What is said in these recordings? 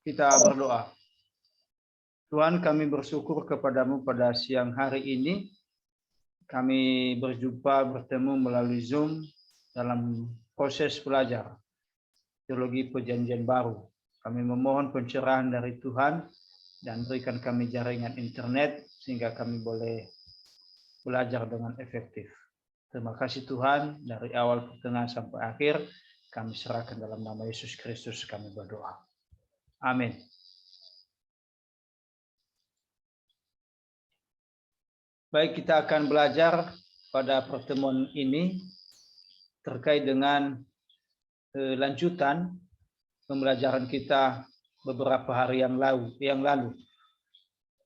Kita berdoa. Tuhan, kami bersyukur kepadamu pada siang hari ini. Kami bertemu melalui Zoom dalam proses belajar teologi perjanjian baru. Kami memohon pencerahan dari Tuhan dan berikan kami jaringan internet sehingga kami boleh belajar dengan efektif. Terima kasih Tuhan, dari awal pertengahan sampai akhir kami serahkan dalam nama Yesus Kristus kami berdoa. Amin. Baik, kita akan belajar pada pertemuan ini terkait dengan lanjutan pembelajaran kita beberapa hari yang lalu.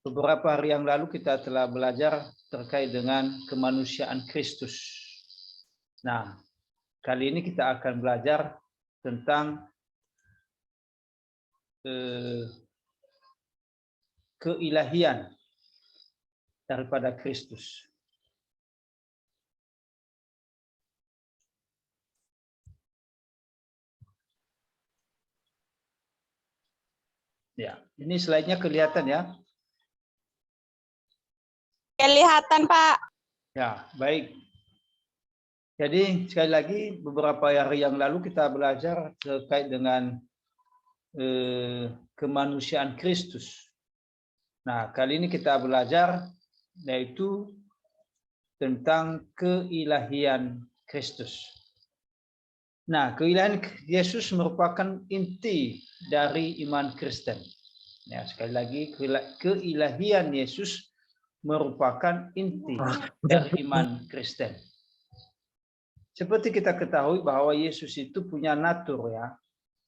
Beberapa hari yang lalu kita telah belajar terkait dengan kemanusiaan Kristus. Nah, kali ini kita akan belajar tentang keilahian daripada Kristus. Ya, ini slide-nya kelihatan ya? Kelihatan, Pak. Ya, baik. Jadi sekali lagi beberapa hari yang lalu kita belajar terkait dengan kemanusiaan Kristus. Nah, kali ini kita belajar yaitu tentang keilahian Kristus. Nah, keilahian Yesus merupakan inti dari iman Kristen. Ya, sekali lagi keilahian Yesus merupakan inti dari iman Kristen. Seperti kita ketahui bahwa Yesus itu punya natur ya.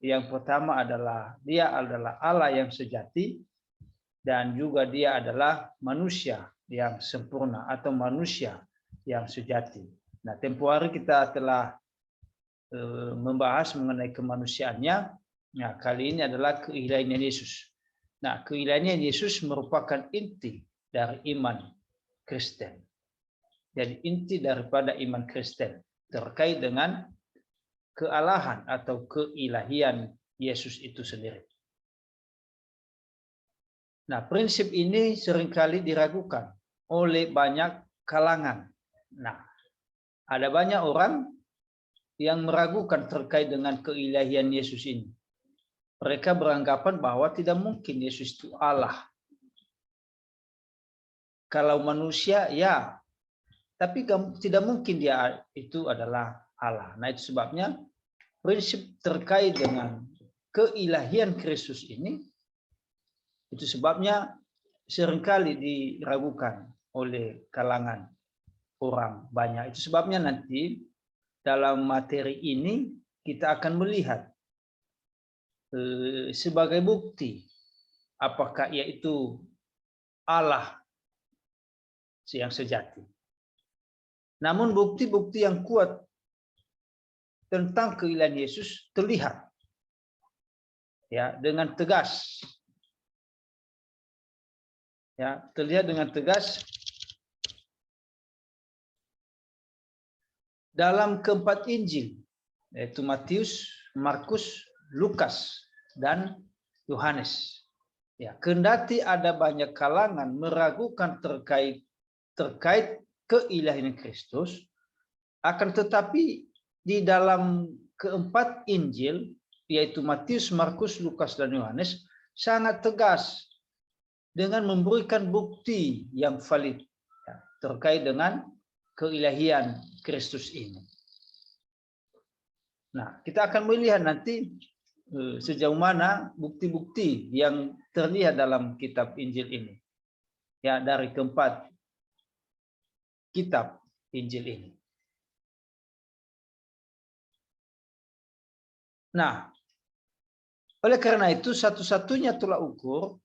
Yang pertama adalah dia adalah Allah yang sejati dan juga dia adalah manusia yang sempurna atau manusia yang sejati. Nah, tempoh hari kita telah membahas mengenai kemanusiaannya. Nah, kali ini adalah keilahian Yesus. Nah, keilahian Yesus merupakan inti dari iman Kristen. Jadi inti daripada iman Kristen terkait dengan kealahan atau keilahian Yesus itu sendiri. Nah, prinsip ini seringkali diragukan oleh banyak kalangan. Nah, ada banyak orang yang meragukan terkait dengan keilahian Yesus ini. Mereka beranggapan bahwa tidak mungkin Yesus itu Allah. Kalau manusia, ya. Tapi tidak mungkin dia itu adalah Allah. Nah, itu sebabnya prinsip terkait dengan keilahian Kristus ini, itu sebabnya seringkali diragukan oleh kalangan orang banyak. Itu sebabnya nanti dalam materi ini kita akan melihat sebagai bukti apakah ia itu Allah yang sejati. Namun bukti-bukti yang kuat tentang keilahian Yesus terlihat ya dengan tegas. Ya, terlihat dengan tegas dalam keempat Injil, yaitu Matius, Markus, Lukas, dan Yohanes. Ya, kendati ada banyak kalangan meragukan terkait keilahian Kristus, akan tetapi di dalam keempat Injil, yaitu Matius, Markus, Lukas, dan Yohanes, sangat tegas dengan memberikan bukti yang valid ya, terkait dengan keilahian Kristus ini. Nah, kita akan melihat nanti sejauh mana bukti-bukti yang terlihat dalam kitab Injil ini. Ya, dari keempat kitab Injil ini. Nah, oleh karena itu satu-satunya tolak ukur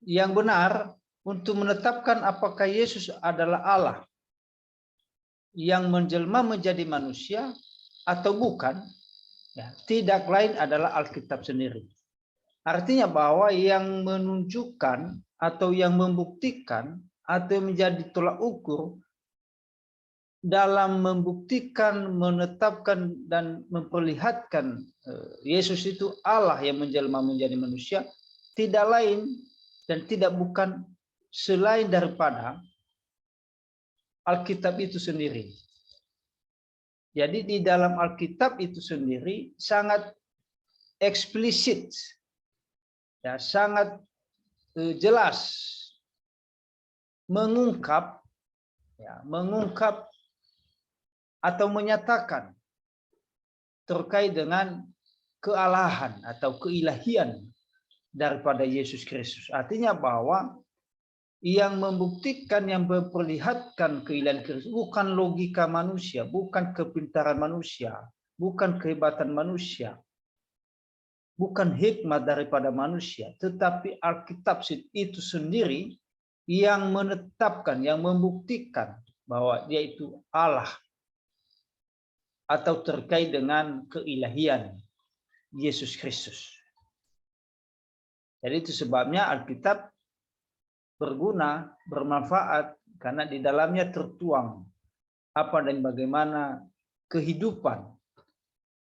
yang benar untuk menetapkan apakah Yesus adalah Allah yang menjelma menjadi manusia atau bukan, ya, tidak lain adalah Alkitab sendiri. Artinya bahwa yang menunjukkan atau yang membuktikan atau menjadi tolak ukur dalam membuktikan, menetapkan dan memperlihatkan Yesus itu Allah yang menjelma menjadi manusia, tidak lain dan tidak bukan selain daripada Alkitab itu sendiri. Jadi di dalam Alkitab itu sendiri sangat eksplisit, ya, sangat jelas mengungkap atau menyatakan terkait dengan kealahan atau keilahian daripada Yesus Kristus. Artinya bahwa yang membuktikan, yang memperlihatkan keilahian Kristus bukan logika manusia, bukan kepintaran manusia, bukan kehebatan manusia, bukan hikmat daripada manusia, tetapi Alkitab itu sendiri yang menetapkan, yang membuktikan bahwa dia itu Allah atau terkait dengan keilahian Yesus Kristus. Jadi itu sebabnya Alkitab berguna, bermanfaat, karena di dalamnya tertuang apa dan bagaimana kehidupan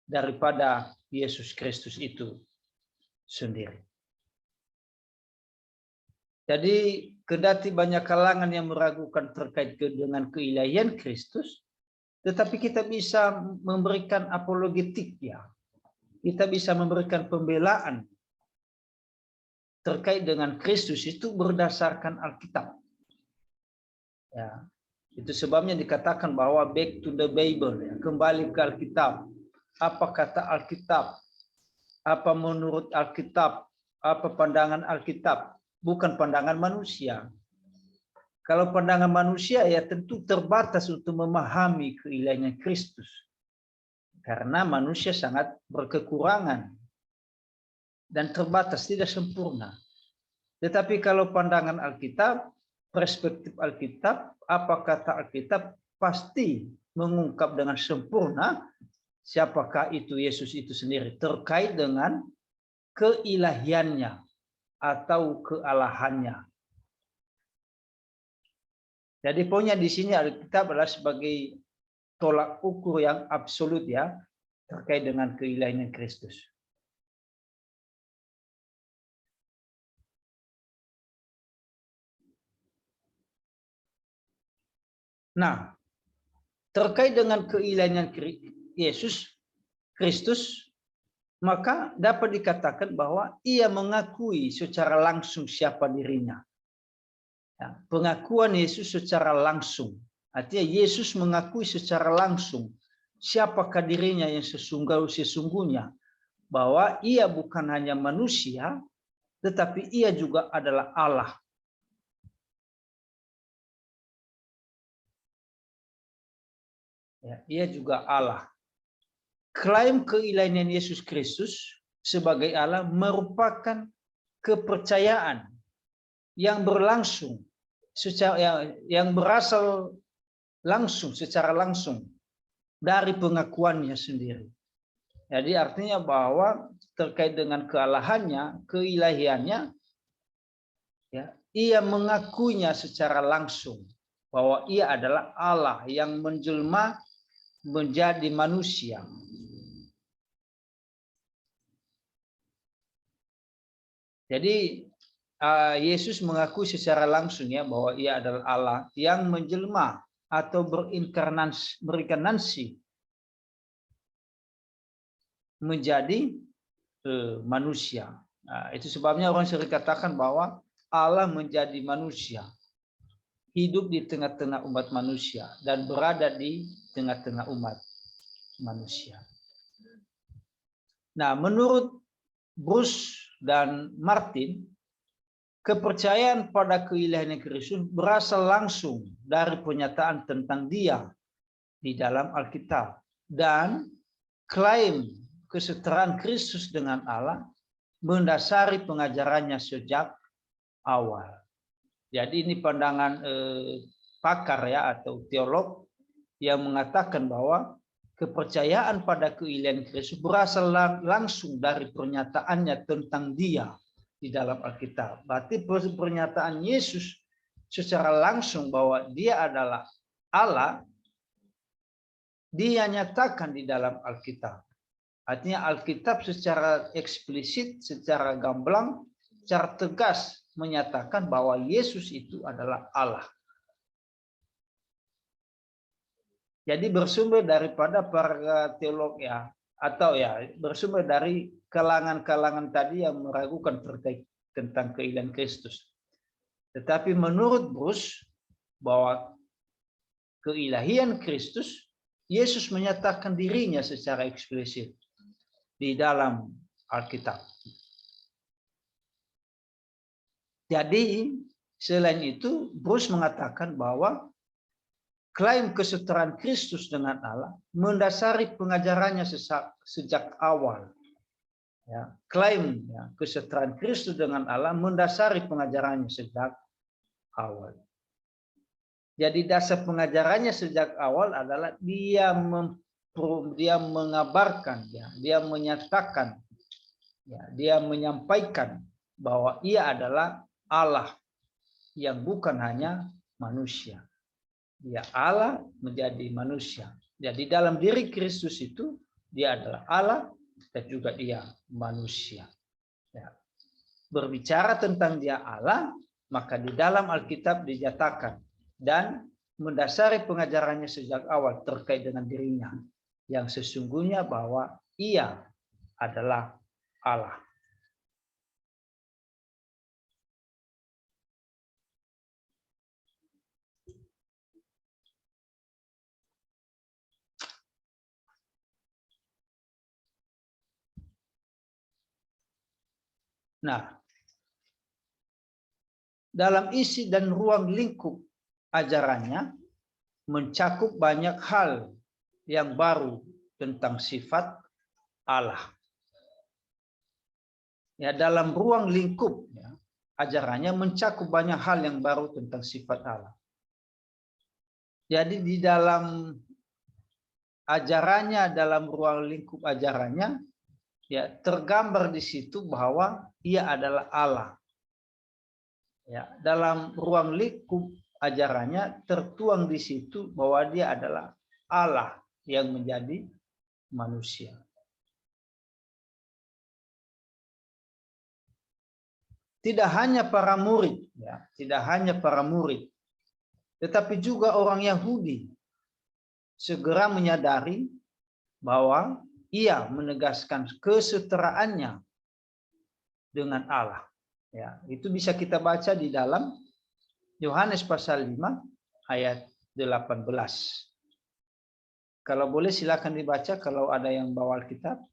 daripada Yesus Kristus itu sendiri. Jadi kendati banyak kalangan yang meragukan terkait dengan keilahian Kristus, tetapi kita bisa memberikan apologetik, ya. Kita bisa memberikan pembelaan terkait dengan Kristus itu berdasarkan Alkitab. Ya, itu sebabnya dikatakan bahwa back to the Bible, ya, kembali ke Alkitab. Apa kata Alkitab? Apa menurut Alkitab? Apa pandangan Alkitab? Bukan pandangan manusia. Kalau pandangan manusia ya tentu terbatas untuk memahami keilahian Kristus. Karena manusia sangat berkekurangan dan terbatas, tidak sempurna. Tetapi kalau pandangan Alkitab, perspektif Alkitab, apa kata Alkitab, pasti mengungkap dengan sempurna siapakah itu Yesus itu sendiri terkait dengan keilahiannya atau kealahannya. Jadi poinnya di sini Alkitab adalah sebagai tolak ukur yang absolut, ya, terkait dengan keilahian Kristus. Nah, terkait dengan keilahian Yesus Kristus, maka dapat dikatakan bahwa ia mengakui secara langsung siapa dirinya. Ya, pengakuan Yesus secara langsung, artinya Yesus mengakui secara langsung siapakah dirinya yang sesungguhnya, bahwa ia bukan hanya manusia, tetapi ia juga adalah Allah. Ya, ia juga Allah. Klaim keilahian Yesus Kristus sebagai Allah merupakan kepercayaan yang berlangsung yang berasal langsung, secara langsung dari pengakuannya sendiri. Jadi artinya bahwa terkait dengan kealahannya, keilahiannya, ya, ia mengakuinya secara langsung bahwa ia adalah Allah yang menjelma menjadi manusia. Jadi Yesus mengakui secara langsung, ya, bahwa ia adalah Allah yang menjelma atau berinkarnasi menjadi manusia. Nah, itu sebabnya orang sering katakan bahwa Allah menjadi manusia, hidup di tengah-tengah umat manusia dan berada di tengah-tengah umat manusia. Nah, menurut Bruce dan Martin, kepercayaan pada keilahian Kristus berasal langsung dari pernyataan tentang Dia di dalam Alkitab, dan klaim kesetaraan Kristus dengan Allah mendasari pengajarannya sejak awal. Jadi ini pandangan pakar, ya, atau teolog yang mengatakan bahwa kepercayaan pada keilahian Kristus berasal langsung dari pernyataannya tentang Dia di dalam Alkitab. Berarti pernyataan Yesus secara langsung bahwa Dia adalah Allah, Dia nyatakan di dalam Alkitab. Artinya Alkitab secara eksplisit, secara gamblang, secara tegas menyatakan bahwa Yesus itu adalah Allah. Jadi bersumber daripada para teolog ya, atau ya bersumber dari kalangan-kalangan tadi yang meragukan terkait tentang keilahian Kristus. Tetapi menurut Bruce bahwa keilahian Kristus, Yesus menyatakan dirinya secara eksplisit di dalam Alkitab. Jadi selain itu Bruce mengatakan bahwa klaim kesetaraan Kristus dengan Allah mendasari pengajarannya sejak awal. Ya, klaim ya, kesetaraan Kristus dengan Allah mendasari pengajarannya sejak awal. Jadi dasar pengajarannya sejak awal adalah dia mengabarkan, ya, dia menyatakan, ya, dia menyampaikan bahwa ia adalah Allah yang bukan hanya manusia. Dia Allah menjadi manusia. Jadi dalam diri Kristus itu dia adalah Allah dan juga dia manusia. Ya. Berbicara tentang dia Allah, maka di dalam Alkitab dinyatakan dan mendasari pengajarannya sejak awal terkait dengan dirinya yang sesungguhnya bahwa ia adalah Allah. Nah, dalam isi dan ruang lingkup ajarannya mencakup banyak hal yang baru tentang sifat Allah. Ya, dalam ruang lingkup ya, ajarannya mencakup banyak hal yang baru tentang sifat Allah. Jadi di dalam ajarannya, dalam ruang lingkup ajarannya, ya tergambar di situ bahwa ia adalah Allah. Ya, dalam ruang lingkup ajarannya tertuang di situ bahwa dia adalah Allah yang menjadi manusia. Tidak hanya para murid, ya, tidak hanya para murid, tetapi juga orang Yahudi segera menyadari bahwa ia menegaskan kesetaraannya dengan Allah. Ya, itu bisa kita baca di dalam Yohanes pasal 5 ayat 18. Kalau boleh silakan dibaca kalau ada yang bawa Alkitab.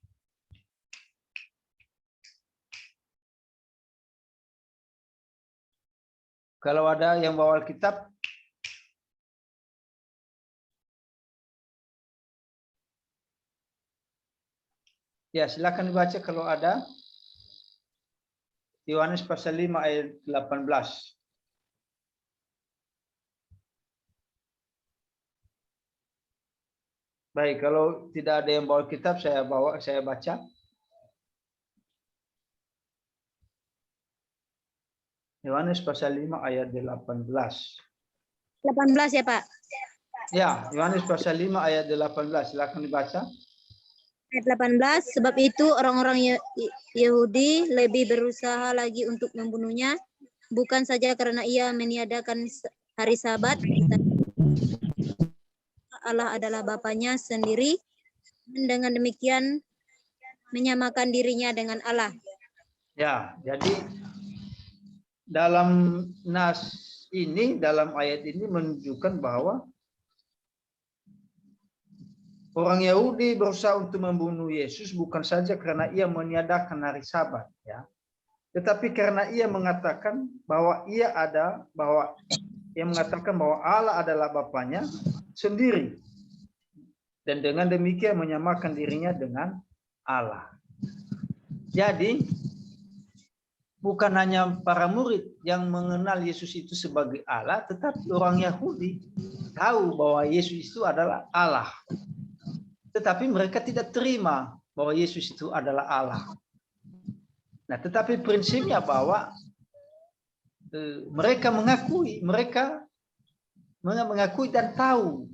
Kalau ada yang bawa Alkitab, ya silakan dibaca kalau ada. Yohanes pasal 5 ayat 18. Baik, kalau tidak ada yang bawa kitab, saya baca. Yohanes pasal 5 ayat 18. 18 ya, Pak? Ya, Yohanes pasal 5 ayat 18. Silakan dibaca. Ayat 18, sebab itu orang-orang Yahudi lebih berusaha lagi untuk membunuhnya, bukan saja karena ia meniadakan hari Sabat, Allah adalah Bapanya sendiri, dan dengan demikian menyamakan dirinya dengan Allah. Ya, jadi dalam nas ini, dalam ayat ini menunjukkan bahwa orang Yahudi berusaha untuk membunuh Yesus bukan saja karena ia meniadakan hari Sabat, ya, tetapi karena ia mengatakan bahwa mengatakan bahwa Allah adalah Bapanya sendiri, dan dengan demikian menyamakan dirinya dengan Allah. Jadi bukan hanya para murid yang mengenal Yesus itu sebagai Allah, tetapi orang Yahudi tahu bahwa Yesus itu adalah Allah. Tetapi mereka tidak terima bahwa Yesus itu adalah Allah. Nah, tetapi prinsipnya bahwa mereka mengakui dan tahu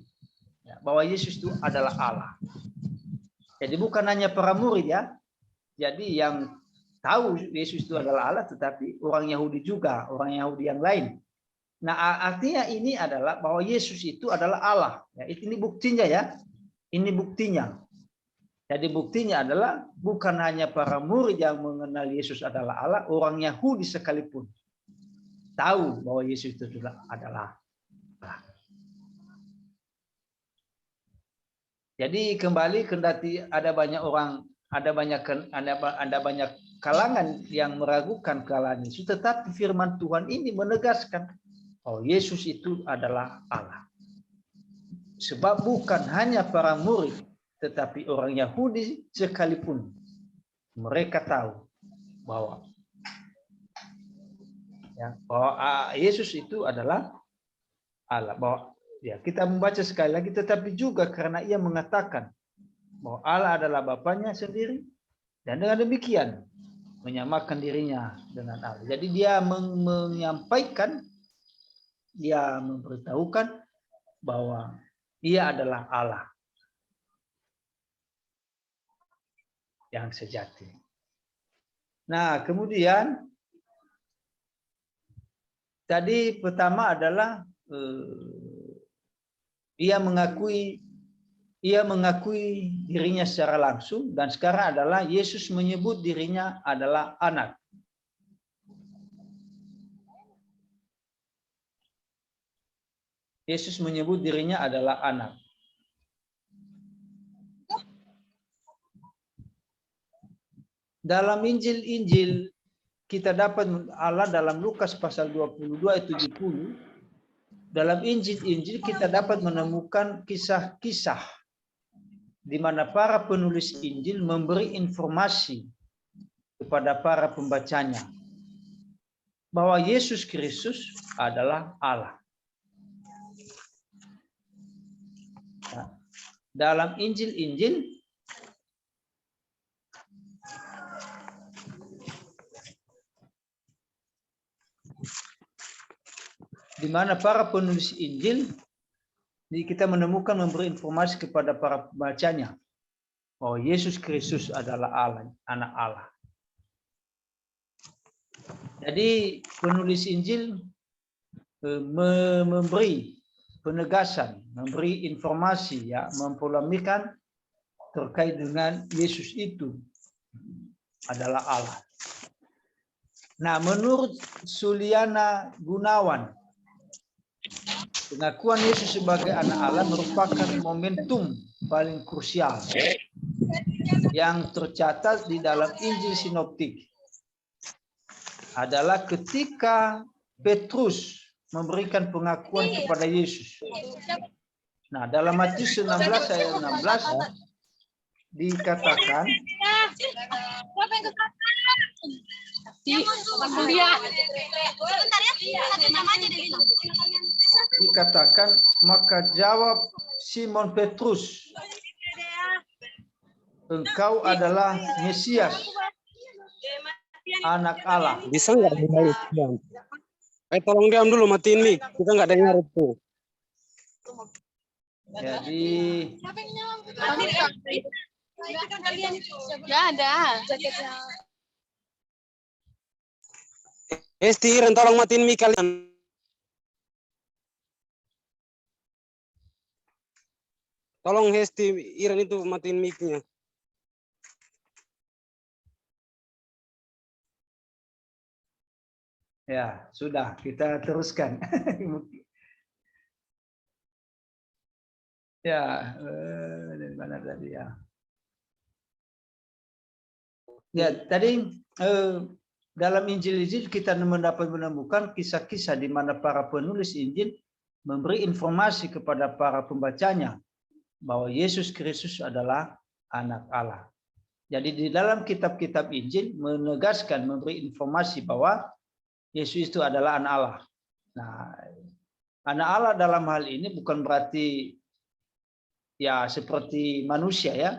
bahwa Yesus itu adalah Allah. Jadi bukan hanya para murid ya. Jadi yang tahu Yesus itu adalah Allah, tetapi orang Yahudi juga, orang Yahudi yang lain. Nah, artinya ini adalah bahwa Yesus itu adalah Allah. Ya, ini buktinya ya. Ini buktinya. Jadi buktinya adalah bukan hanya para murid yang mengenal Yesus adalah Allah, orang Yahudi sekalipun tahu bahwa Yesus itu adalah Allah. Jadi kembali kendati ada banyak orang, ada banyak kalangan yang meragukan kealahan Yesus, tetapi firman Tuhan ini menegaskan bahwa Yesus itu adalah Allah. Sebab bukan hanya para murid, tetapi orang Yahudi sekalipun mereka tahu bahwa Yesus itu adalah Allah. Bahwa ya, kita membaca sekali lagi, tetapi juga karena ia mengatakan bahwa Allah adalah Bapanya sendiri, dan dengan demikian menyamakan dirinya dengan Allah. Jadi dia menyampaikan, dia memberitahukan bahwa ia adalah Allah yang sejati. Nah, kemudian tadi pertama adalah ia mengakui dirinya secara langsung, dan sekarang adalah Yesus menyebut dirinya adalah anak. Yesus menyebut dirinya adalah anak. Dalam Injil-Injil kita dapat Allah dalam Lukas pasal 22 ayat 70. Dalam Injil-Injil kita dapat menemukan kisah-kisah di mana para penulis Injil memberi informasi kepada para pembacanya bahwa Yesus Kristus adalah Allah. Nah, dalam Injil-Injil di mana para penulis Injil kita menemukan memberi informasi kepada para pembacanya bahwa Yesus Kristus adalah Allah, anak Allah. Jadi penulis Injil memberi penegasan, memberi informasi, ya, mempolemikan terkait dengan Yesus itu adalah Allah. Nah, menurut Suliana Gunawan, pengakuan Yesus sebagai anak Allah merupakan momentum paling krusial yang tercatat di dalam Injil Sinoptik. Adalah ketika Petrus memberikan pengakuan kepada Yesus. Nah, dalam Matius 16 ayat 16 dikatakan maka jawab Simon Petrus, engkau adalah Mesias, anak Allah. Bisa nggak diam? Tolong diam dulu, matiin mic. Kita nggak dengar itu. Jadi ya ada. Hesti, Iren, tolong matiin mic kalian. Tolong Hesti, Iren itu matiin mic-nya. ya, sudah, kita teruskan. Ya, dari mana tadi ya? Ya, tadi dalam Injil-Injil kita menemukan kisah-kisah di mana para penulis Injil memberi informasi kepada para pembacanya bahwa Yesus Kristus adalah anak Allah. Jadi di dalam kitab-kitab Injil menegaskan, memberi informasi bahwa Yesus itu adalah anak Allah. Nah, anak Allah dalam hal ini bukan berarti ya seperti manusia ya.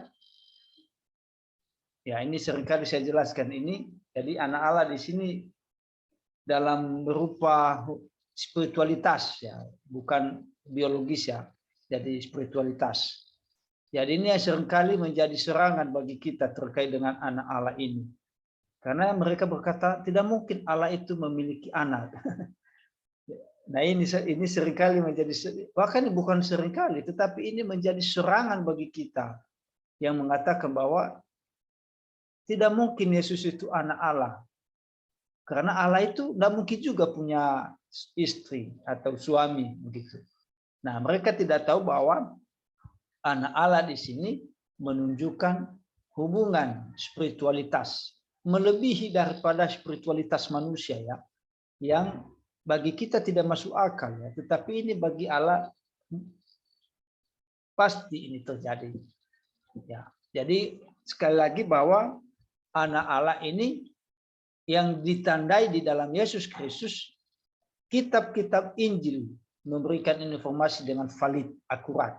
Ya, ini seringkali saya jelaskan ini. Jadi anak Allah di sini dalam berupa spiritualitas ya, bukan biologis ya. Jadi spiritualitas. Jadi ini seringkali menjadi serangan bagi kita terkait dengan anak Allah ini. Karena mereka berkata tidak mungkin Allah itu memiliki anak. Nah ini seringkali menjadi, bahkan bukan seringkali, tetapi ini menjadi serangan bagi kita yang mengatakan bahwa tidak mungkin Yesus itu anak Allah. Karena Allah itu tidak mungkin juga punya istri atau suami begitu. Nah, mereka tidak tahu bahwa anak Allah di sini menunjukkan hubungan spiritualitas melebihi daripada spiritualitas manusia ya, yang bagi kita tidak masuk akal ya, tetapi ini bagi Allah pasti ini terjadi. Ya, jadi sekali lagi bahwa anak Allah ini yang ditandai di dalam Yesus Kristus, kitab-kitab Injil memberikan informasi dengan valid, akurat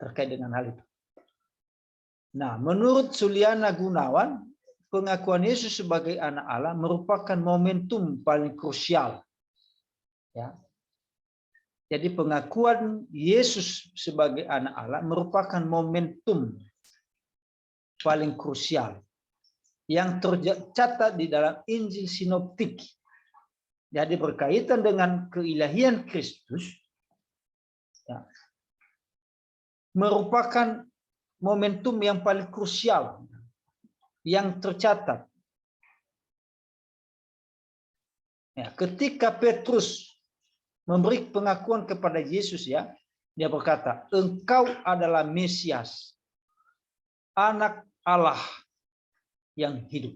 terkait dengan hal itu. Nah, menurut Suliana Gunawan, pengakuan Yesus sebagai anak Allah merupakan momentum paling krusial. Ya. Jadi pengakuan Yesus sebagai anak Allah merupakan momentum paling krusial yang tercatat di dalam Injil Sinoptik. Jadi berkaitan dengan keilahian Kristus, ya, merupakan momentum yang paling krusial yang tercatat. Ya, ketika Petrus memberi pengakuan kepada Yesus, ya, dia berkata, "Engkau adalah Mesias, Anak Allah yang hidup."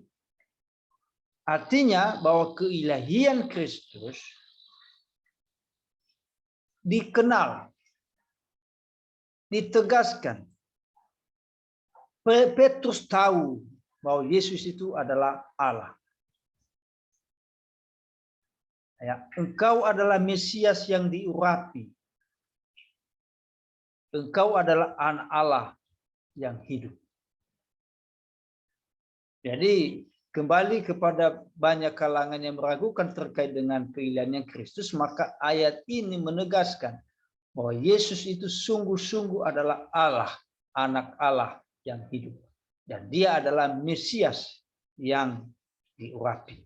Artinya bahwa keilahian Kristus dikenal, ditegaskan. Petrus tahu bahwa Yesus itu adalah Allah. Ya, engkau adalah Mesias yang diurapi. Engkau adalah anak Allah yang hidup. Jadi kembali kepada banyak kalangan yang meragukan terkait dengan keilahian Kristus, maka ayat ini menegaskan bahwa Yesus itu sungguh-sungguh adalah Allah, anak Allah yang hidup. Dan dia adalah Mesias yang diurapi.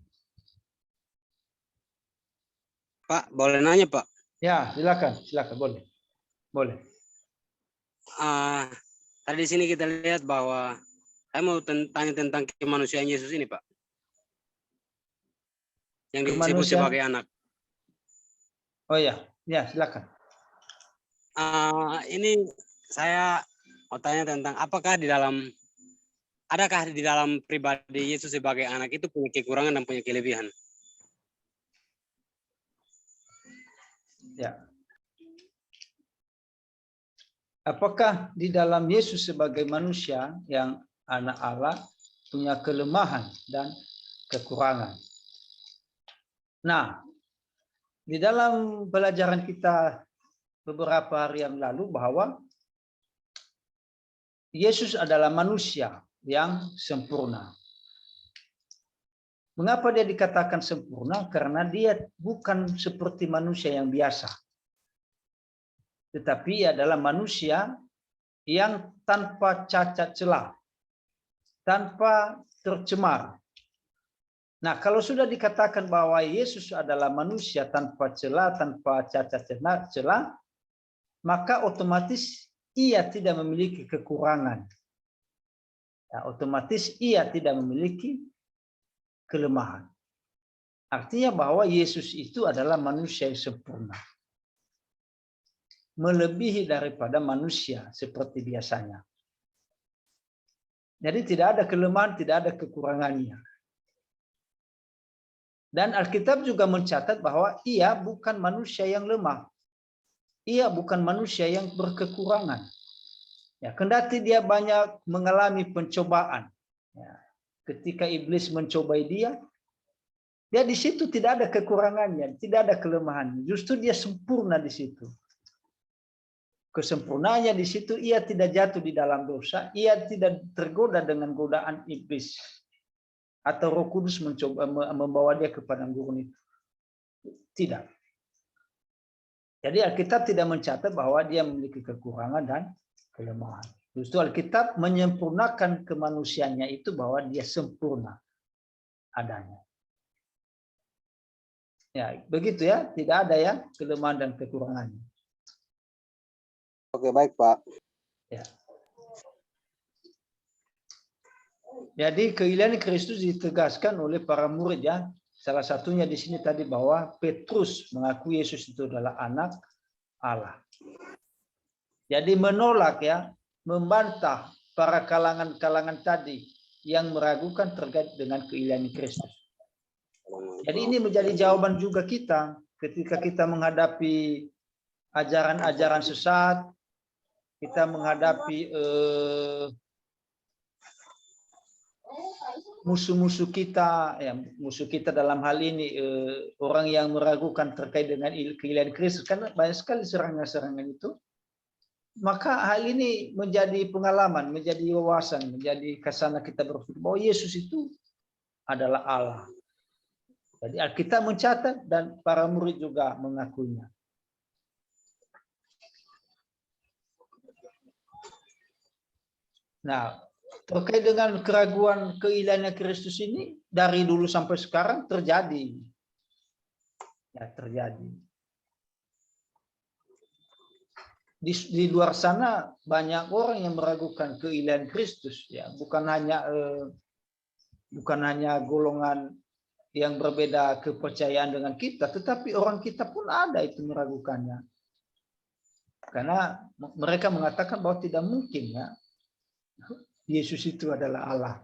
Pak, boleh nanya, Pak? Ya, silakan, boleh. Boleh. Tadi di sini kita lihat bahwa saya mau tanya tentang kemanusiaan Yesus ini, Pak. Yang disebut sebagai anak. Oh ya, ya silakan. Ini saya mau tanya tentang adakah di dalam pribadi Yesus sebagai anak itu punya kekurangan dan punya kelebihan? Ya. Apakah di dalam Yesus sebagai manusia yang anak Allah punya kelemahan dan kekurangan? Nah, di dalam pelajaran kita beberapa hari yang lalu bahwa Yesus adalah manusia yang sempurna. Mengapa dia dikatakan sempurna? Karena dia bukan seperti manusia yang biasa. Tetapi ia adalah manusia yang tanpa cacat celah, tanpa tercemar. Nah, kalau sudah dikatakan bahwa Yesus adalah manusia tanpa celah, tanpa cacat celah, maka otomatis ia tidak memiliki kekurangan. Ya, otomatis ia tidak memiliki kelemahan. Artinya bahwa Yesus itu adalah manusia yang sempurna. Melebihi daripada manusia seperti biasanya. Jadi tidak ada kelemahan, tidak ada kekurangannya. Dan Alkitab juga mencatat bahwa ia bukan manusia yang lemah. Ia bukan manusia yang berkekurangan. Ya, kendati dia banyak mengalami pencobaan. Ya, ketika iblis mencobai dia di situ tidak ada kekurangannya, tidak ada kelemahannya. Justru dia sempurna di situ. kesempurnaannya di situ, ia tidak jatuh di dalam dosa, ia tidak tergoda dengan godaan iblis atau Roh Kudus mencoba membawa dia ke padang gurun itu. Tidak. Jadi Alkitab tidak mencatat bahwa dia memiliki kekurangan dan kelemahan. Justru Alkitab menyempurnakan kemanusiaannya itu bahwa dia sempurna adanya. Ya, begitu ya, tidak ada ya kelemahan dan kekurangannya. Oke, baik, Pak. Ya. Jadi keilahian Kristus ditegaskan oleh para murid ya. Salah satunya di sini tadi bahwa Petrus mengakui Yesus itu adalah anak Allah. Jadi menolak ya, membantah para kalangan-kalangan tadi yang meragukan terkait dengan keilahian Kristus. Jadi ini menjadi jawaban juga kita ketika kita menghadapi ajaran-ajaran sesat, kita menghadapi musuh-musuh kita, ya musuh kita dalam hal ini orang yang meragukan terkait dengan keilahian Kristus, karena banyak sekali serangan-serangan itu. Maka hal ini menjadi pengalaman, menjadi wawasan, menjadi kesana kita berpikir bahwa Yesus itu adalah Allah. Jadi Alkitab mencatat dan para murid juga mengakuinya. Nah, terkait dengan keraguan keilahian Kristus ini dari dulu sampai sekarang terjadi. Ya, terjadi. Di luar sana banyak orang yang meragukan keilahian Kristus ya, bukan hanya golongan yang berbeda kepercayaan dengan kita, tetapi orang kita pun ada itu meragukannya. Karena mereka mengatakan bahwa tidak mungkin ya Yesus itu adalah Allah.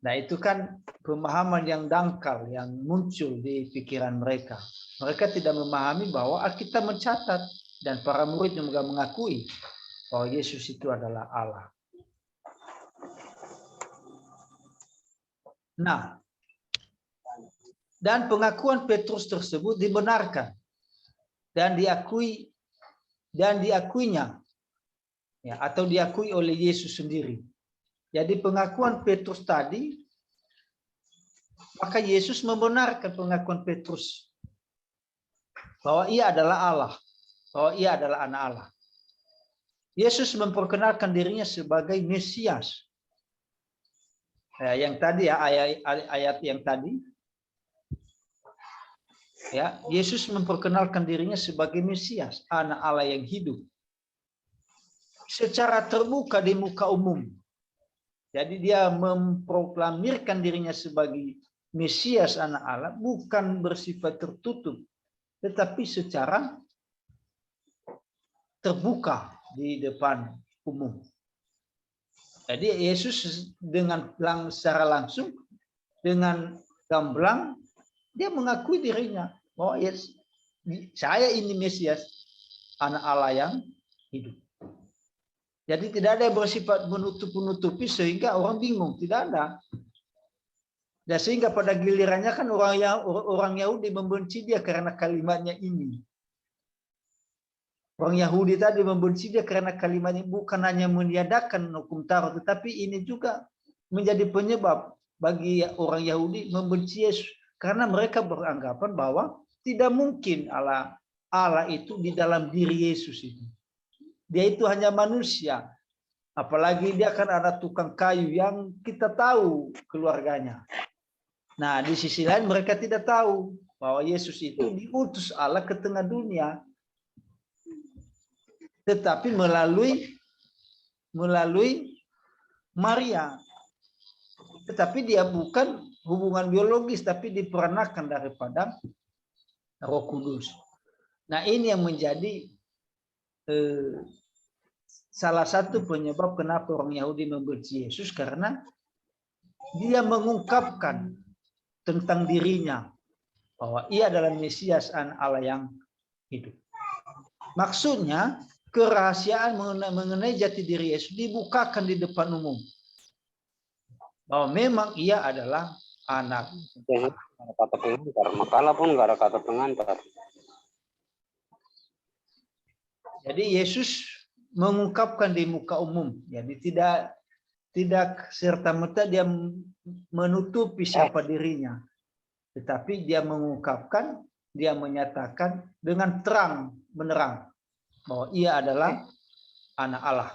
Nah, itu kan pemahaman yang dangkal yang muncul di pikiran mereka. Mereka tidak memahami bahwa Alkitab mencatat dan para murid juga mengakui bahwa Yesus itu adalah Allah. Nah, dan pengakuan Petrus tersebut dibenarkan dan diakuinya ya, atau diakui oleh Yesus sendiri. Jadi pengakuan Petrus tadi, maka Yesus membenarkan pengakuan Petrus bahwa ia adalah Allah, bahwa ia adalah anak Allah. Yesus memperkenalkan dirinya sebagai Mesias. Ya, yang tadi ya, ayat yang tadi. Ya, Yesus memperkenalkan dirinya sebagai Mesias, anak Allah yang hidup. Secara terbuka di muka umum. Jadi dia memproklamirkan dirinya sebagai Mesias anak Allah bukan bersifat tertutup, tetapi secara terbuka di depan umum. Jadi Yesus dengan secara langsung, dengan gamblang, dia mengakui dirinya bahwa saya ini Mesias, anak Allah yang hidup. Jadi tidak ada yang bersifat menutup-nutupi sehingga orang bingung, tidak ada. Dan sehingga pada gilirannya kan orang Yahudi membenci dia karena kalimatnya ini. Orang Yahudi tadi membenci dia karena kalimatnya bukan hanya meniadakan hukum Taurat, tetapi ini juga menjadi penyebab bagi orang Yahudi membenci Yesus karena mereka beranggapan bahwa tidak mungkin Allah itu di dalam diri Yesus itu. Dia itu hanya manusia. Apalagi dia kan ada tukang kayu yang kita tahu keluarganya. Nah, di sisi lain mereka tidak tahu bahwa Yesus itu diutus Allah ke tengah dunia. Tetapi melalui Maria. Tetapi dia bukan hubungan biologis, tapi diperanakan daripada Roh Kudus. Nah, ini yang menjadi salah satu penyebab kenapa orang Yahudi membenci Yesus, karena dia mengungkapkan tentang dirinya bahwa ia adalah Mesias anak Allah yang hidup. Maksudnya kerahasiaan mengenai jati diri Yesus dibukakan di depan umum. Bahwa memang ia adalah anak. Nggak ada kata pengantar. Makalah pun nggak ada kata pengantar. Jadi Yesus mengungkapkan di muka umum. Jadi tidak serta-merta dia menutupi siapa dirinya. Tetapi dia mengungkapkan, dia menyatakan dengan terang menerang bahwa ia adalah anak Allah.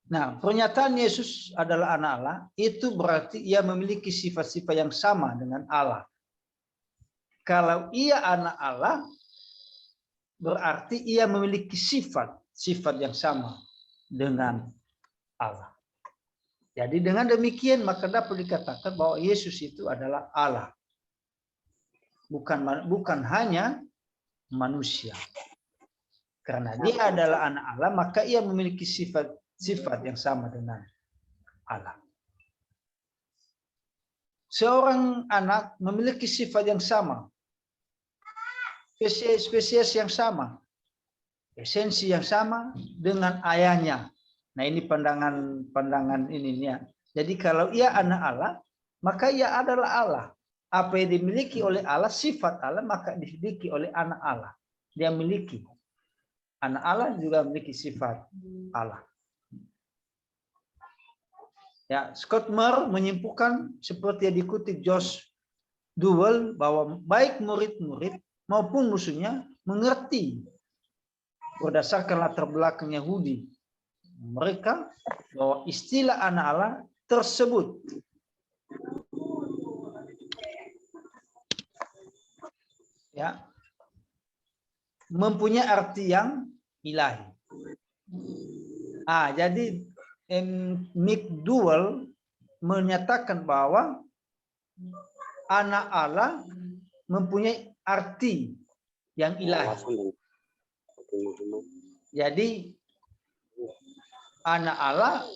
Nah, pernyataan Yesus adalah anak Allah, itu berarti ia memiliki sifat-sifat yang sama dengan Allah. Kalau ia anak Allah, berarti ia memiliki sifat yang sama dengan Allah. Jadi dengan demikian maka dapat dikatakan bahwa Yesus itu adalah Allah. Bukan hanya manusia. Karena dia adalah anak Allah, maka ia memiliki sifat yang sama dengan Allah. Seorang anak memiliki sifat yang sama, spesies yang sama, esensi yang sama dengan ayahnya. Nah, ini pandangan ininya. Jadi kalau ia anak Allah, maka ia adalah Allah. Apa yang dimiliki oleh Allah, sifat Allah, maka dimiliki oleh anak Allah. Dia miliki. Anak Allah juga memiliki sifat Allah. Ya, Scott Moore menyimpulkan seperti yang dikutip Josh Duell bahwa baik murid-murid maupun musuhnya mengerti berdasarkan latar belakang Yahudi mereka bahwa istilah anak Allah tersebut ya mempunyai arti yang ilahi. Jadi McDowell menyatakan bahwa anak Allah mempunyai arti yang ilahi. Jadi anak Allah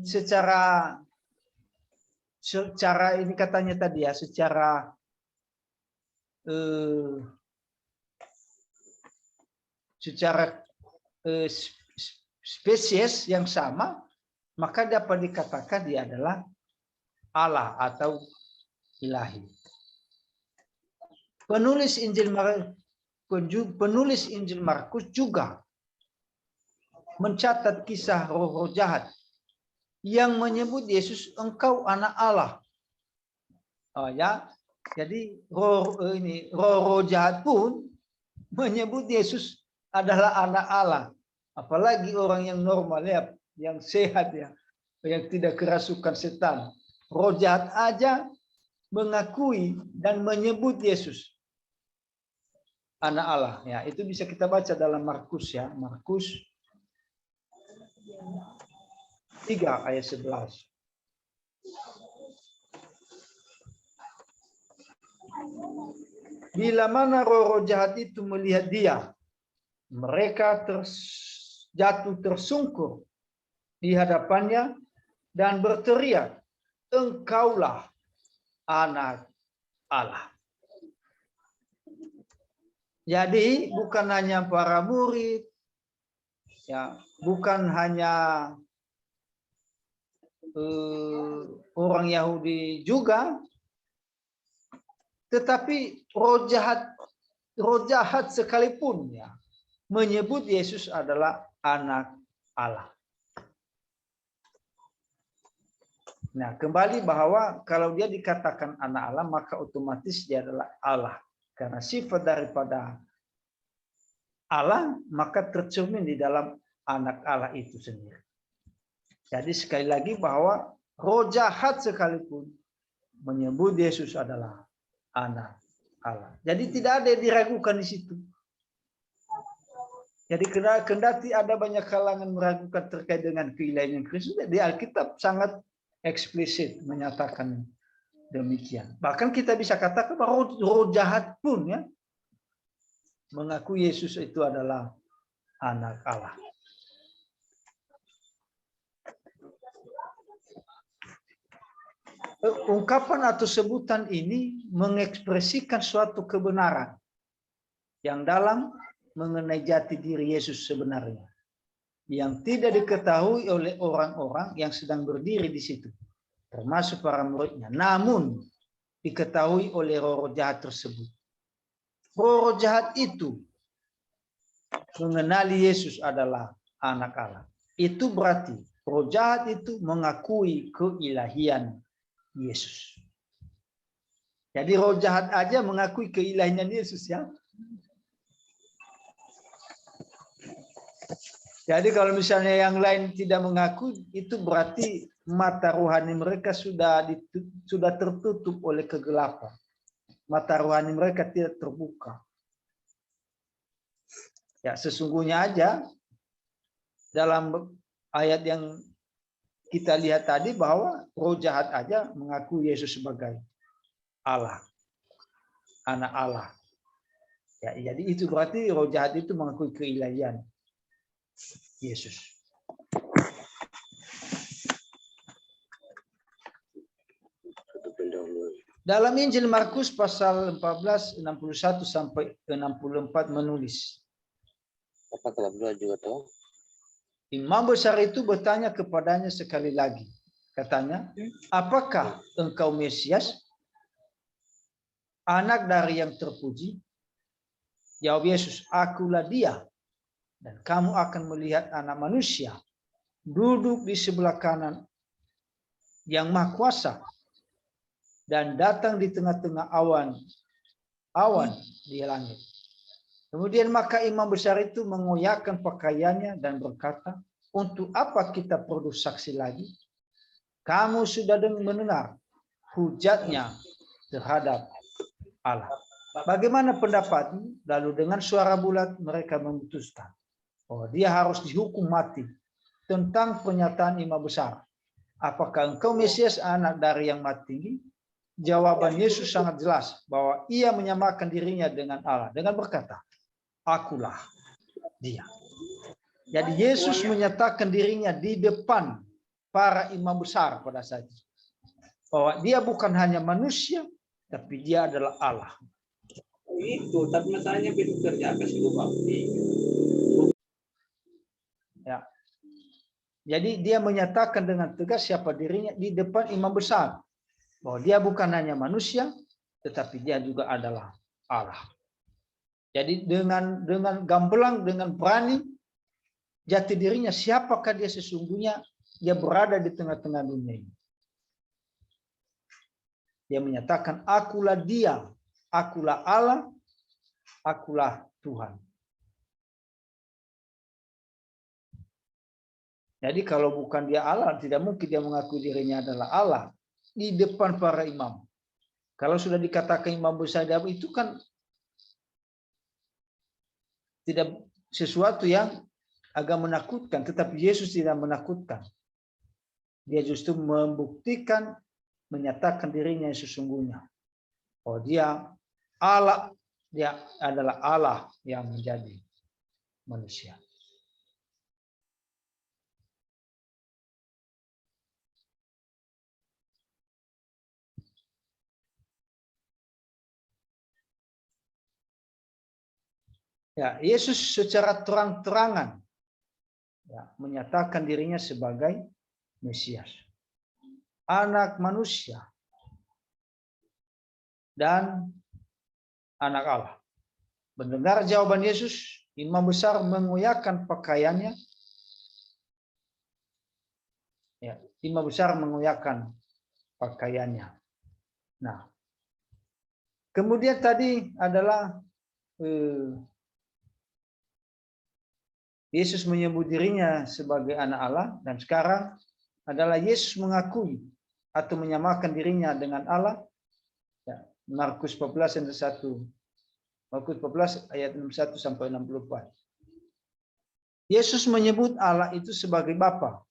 secara ini katanya tadi ya, secara spesies yang sama, maka dapat dikatakan dia adalah Allah atau ilahi. Penulis Injil Markus juga mencatat kisah roh-roh jahat yang menyebut Yesus engkau anak Allah. Jadi roh-roh jahat pun menyebut Yesus adalah anak Allah. Apalagi orang yang normal ya, yang sehat ya, yang tidak kerasukan setan. Roh jahat aja mengakui dan menyebut Yesus anak Allah. Ya, itu bisa kita baca dalam Markus ya, Markus 3 ayat 11. Bila mana roh-roh jahat itu melihat dia, mereka jatuh tersungkur di hadapannya dan berteriak, engkaulah anak Allah. Jadi bukan hanya para murid, ya, bukan hanya orang Yahudi juga, tetapi roh jahat sekalipun ya menyebut Yesus adalah anak Allah. Nah, kembali bahwa kalau dia dikatakan anak Allah, maka otomatis dia adalah Allah. Karena sifat daripada Allah, maka tercermin di dalam anak Allah itu sendiri. Jadi sekali lagi bahwa roh jahat sekalipun menyebut Yesus adalah anak Allah. Jadi tidak ada yang diragukan di situ. Jadi kendati ada banyak kalangan meragukan terkait dengan keilahian Kristus, di Alkitab sangat eksplisit menyatakan demikian. Bahkan kita bisa katakan bahwa roh jahat pun ya mengaku Yesus itu adalah anak Allah. Ungkapan atau sebutan ini mengekspresikan suatu kebenaran yang dalam mengenai jati diri Yesus sebenarnya, yang tidak diketahui oleh orang-orang yang sedang berdiri di situ, termasuk para muridnya. Namun diketahui oleh roh jahat tersebut. Roh jahat itu mengenali Yesus adalah anak Allah. Itu berarti roh jahat itu mengakui keilahian Yesus. Jadi roh jahat aja mengakui keilahian Yesus ya. Jadi kalau misalnya yang lain tidak mengaku, itu berarti mata rohani mereka sudah tertutup oleh kegelapan. Mata rohani mereka tidak terbuka. Ya, sesungguhnya aja dalam ayat yang kita lihat tadi bahwa roh jahat aja mengaku Yesus sebagai Allah, anak Allah. Ya, jadi itu berarti roh jahat itu mengakui keilahian Yesus. Dalam Injil Markus pasal 14 61 sampai 64 menulis. Apa kalau berdua juga tahu? Imam besar itu bertanya kepadanya sekali lagi. Katanya, apakah engkau Mesias? Anak dari yang terpuji? Jawab Yesus, akulah dia. Dan kamu akan melihat anak manusia duduk di sebelah kanan yang maha kuasa dan datang di tengah-tengah awan di langit. Kemudian maka imam besar itu mengoyakkan pakaiannya dan berkata, untuk apa kita perlu saksi lagi? Kamu sudah mendengar hujatnya terhadap Allah. Bagaimana pendapatmu? Lalu dengan suara bulat mereka memutuskan, oh, dia harus dihukum mati. Tentang pernyataan imam besar, apakah engkau Mesias, anak dari yang maha tinggi? Jawaban Yesus sangat jelas bahwa ia menyamakan dirinya dengan Allah dengan berkata, akulah dia. Jadi Yesus menyatakan dirinya di depan para imam besar pada saat itu, bahwa dia bukan hanya manusia, tapi dia adalah Allah. Itu, tapi masalahnya itu kerja apa sih Bapak? Ya. Jadi dia menyatakan dengan tegas siapa dirinya di depan imam besar, bahwa dia bukan hanya manusia, tetapi dia juga adalah Allah. Jadi dengan gamblang, dengan berani, jati dirinya siapakah dia sesungguhnya, dia berada di tengah-tengah dunia ini. Dia menyatakan, akulah dia, akulah Allah, akulah Tuhan. Jadi kalau bukan dia Allah, tidak mungkin dia mengakui dirinya adalah Allah di depan para imam. Kalau sudah dikatakan imam besar itu kan tidak sesuatu yang agak menakutkan, tetapi Yesus tidak menakutkan. Dia justru membuktikan, menyatakan dirinya yang sesungguhnya. Oh, dia Allah, dia adalah Allah yang menjadi manusia. Ya, Yesus secara terang-terangan ya, menyatakan dirinya sebagai Mesias, anak manusia dan anak Allah. Mendengar jawaban Yesus, imam besar mengoyakkan pakaiannya. Ya, imam besar mengoyakkan pakaiannya. Nah, kemudian tadi adalah Yesus menyebut dirinya sebagai anak Allah, dan sekarang adalah Yesus mengakui atau menyamakan dirinya dengan Allah. Ya, Markus 14 ayat 1. Markus 14 ayat 61 sampai 64. Yesus menyebut Allah itu sebagai Bapa.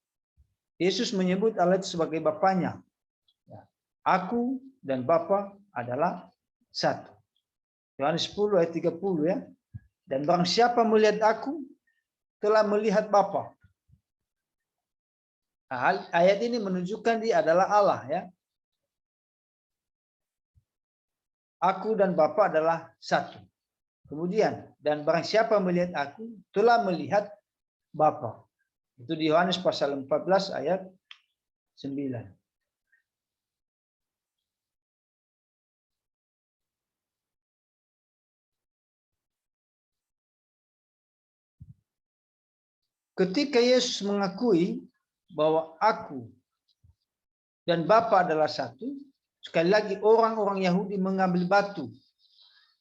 Yesus menyebut Allah itu sebagai Bapanya. Ya, aku dan Bapa adalah satu. Yohanes 10 ayat 30 ya. Dan barang siapa melihat aku telah melihat Bapa. Nah, ayat ini menunjukkan dia adalah Allah ya. Aku dan Bapa adalah satu. Kemudian, dan barang siapa melihat aku telah melihat Bapa. Itu di Yohanes pasal 14 ayat 9. ketika Yesus mengakui bahwa aku dan Bapa adalah satu, sekali lagi orang-orang Yahudi mengambil batu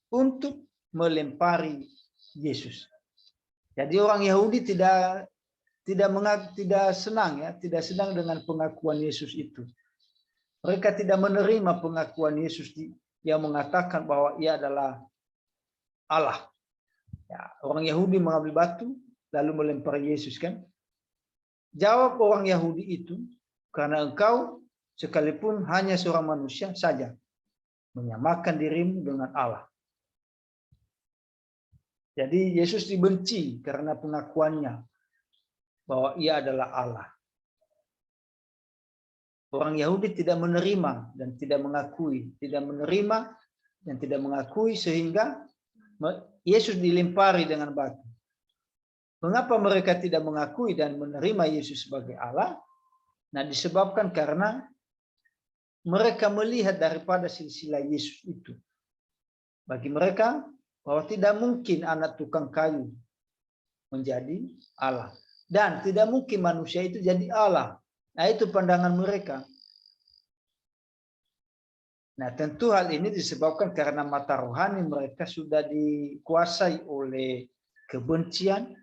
untuk melempari Yesus. Jadi orang Yahudi tidak senang ya, tidak senang dengan pengakuan Yesus itu. Mereka tidak menerima pengakuan Yesus yang mengatakan bahwa ia adalah Allah. Ya, orang Yahudi mengambil batu lalu melempari Yesus kan? Jawab orang Yahudi itu, karena engkau sekalipun hanya seorang manusia saja menyamakan dirimu dengan Allah. Jadi Yesus dibenci karena pengakuannya bahwa ia adalah Allah. Orang Yahudi tidak menerima dan tidak mengakui, sehingga Yesus dilempari dengan batu. Mengapa mereka tidak mengakui dan menerima Yesus sebagai Allah? Nah, disebabkan karena mereka melihat daripada silsilah Yesus itu. Bagi mereka bahwa tidak mungkin anak tukang kayu menjadi Allah. Dan tidak mungkin manusia itu jadi Allah. Nah, itu pandangan mereka. Nah, tentu hal ini disebabkan karena mata rohani mereka sudah dikuasai oleh kebencian,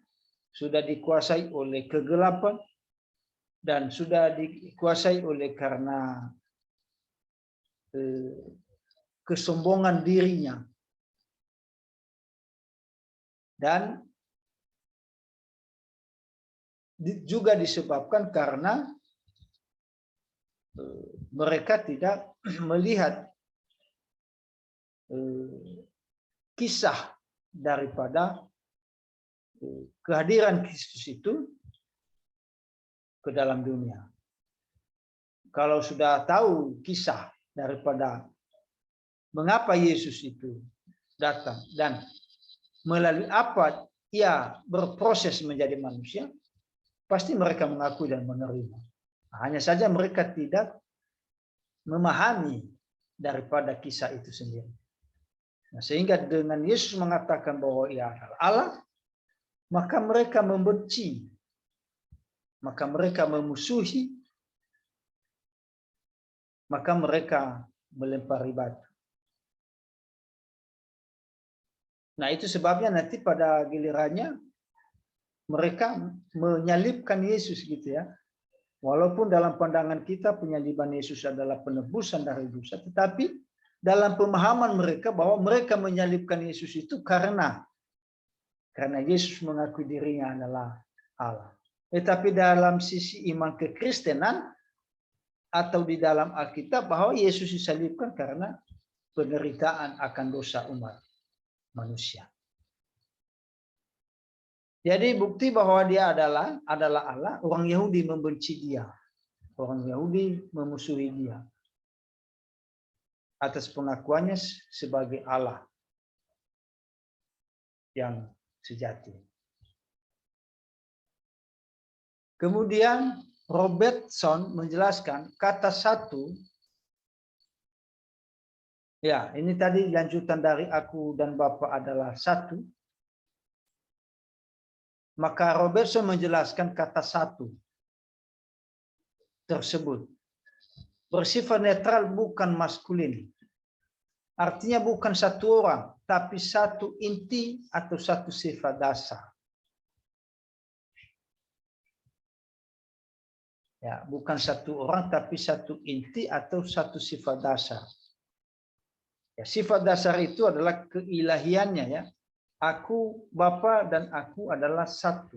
sudah dikuasai oleh kegelapan, dan sudah dikuasai oleh karena kesombongan dirinya. Dan juga disebabkan karena mereka tidak melihat kisah daripada kehadiran Kristus itu ke dalam dunia. Kalau sudah tahu kisah daripada mengapa Yesus itu datang dan melalui apa ia berproses menjadi manusia, pasti mereka mengakui dan menerima. Hanya saja mereka tidak memahami daripada kisah itu sendiri. Nah, sehingga dengan Yesus mengatakan bahwa ia adalah Allah, maka mereka membenci, maka mereka memusuhi, maka mereka melempari batu. Nah, itu sebabnya nanti pada gilirannya mereka menyalibkan Yesus gitu ya. Walaupun dalam pandangan kita penyaliban Yesus adalah penebusan dari dosa, tetapi dalam pemahaman mereka bahwa mereka menyalibkan Yesus itu karena Yesus mengakui dirinya adalah Allah. Tetapi dalam sisi iman kekristenan atau di dalam Alkitab bahwa Yesus disalibkan karena penderitaan akan dosa umat manusia. Jadi bukti bahwa dia adalah Allah, orang Yahudi membenci dia. Orang Yahudi memusuhi dia atas pengakuannya sebagai Allah yang sejati. Kemudian Robertson menjelaskan kata satu. Ya, ini tadi lanjutan dari aku dan Bapa adalah satu. Maka Robertson menjelaskan kata satu tersebut bersifat netral, bukan maskulin. Artinya bukan satu orang, tapi satu inti atau satu sifat dasar. Ya, bukan satu orang, tapi satu inti atau satu sifat dasar. Ya, sifat dasar itu adalah keilahiannya ya. Aku, Bapa, dan aku adalah satu.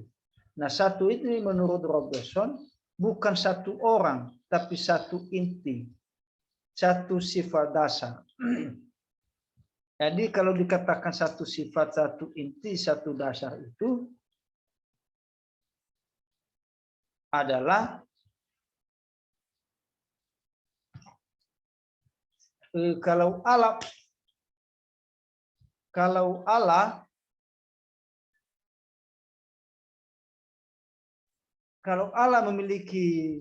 Nah, satu ini menurut Robertson bukan satu orang, tapi satu inti, satu sifat dasar. Jadi kalau dikatakan satu sifat, satu inti, satu dasar itu adalah kalau Allah memiliki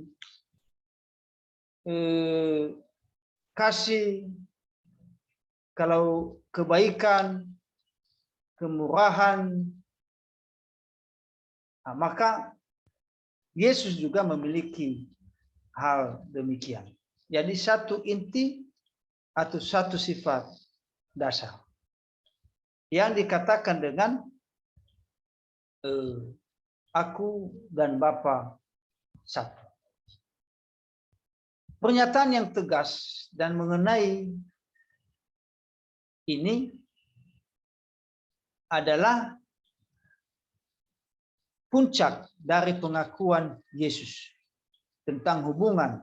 kasih, kalau kebaikan, kemurahan, maka Yesus juga memiliki hal demikian. Jadi satu inti atau satu sifat dasar yang dikatakan dengan aku dan Bapa satu. Pernyataan yang tegas dan mengenai ini adalah puncak dari pengakuan Yesus tentang hubungan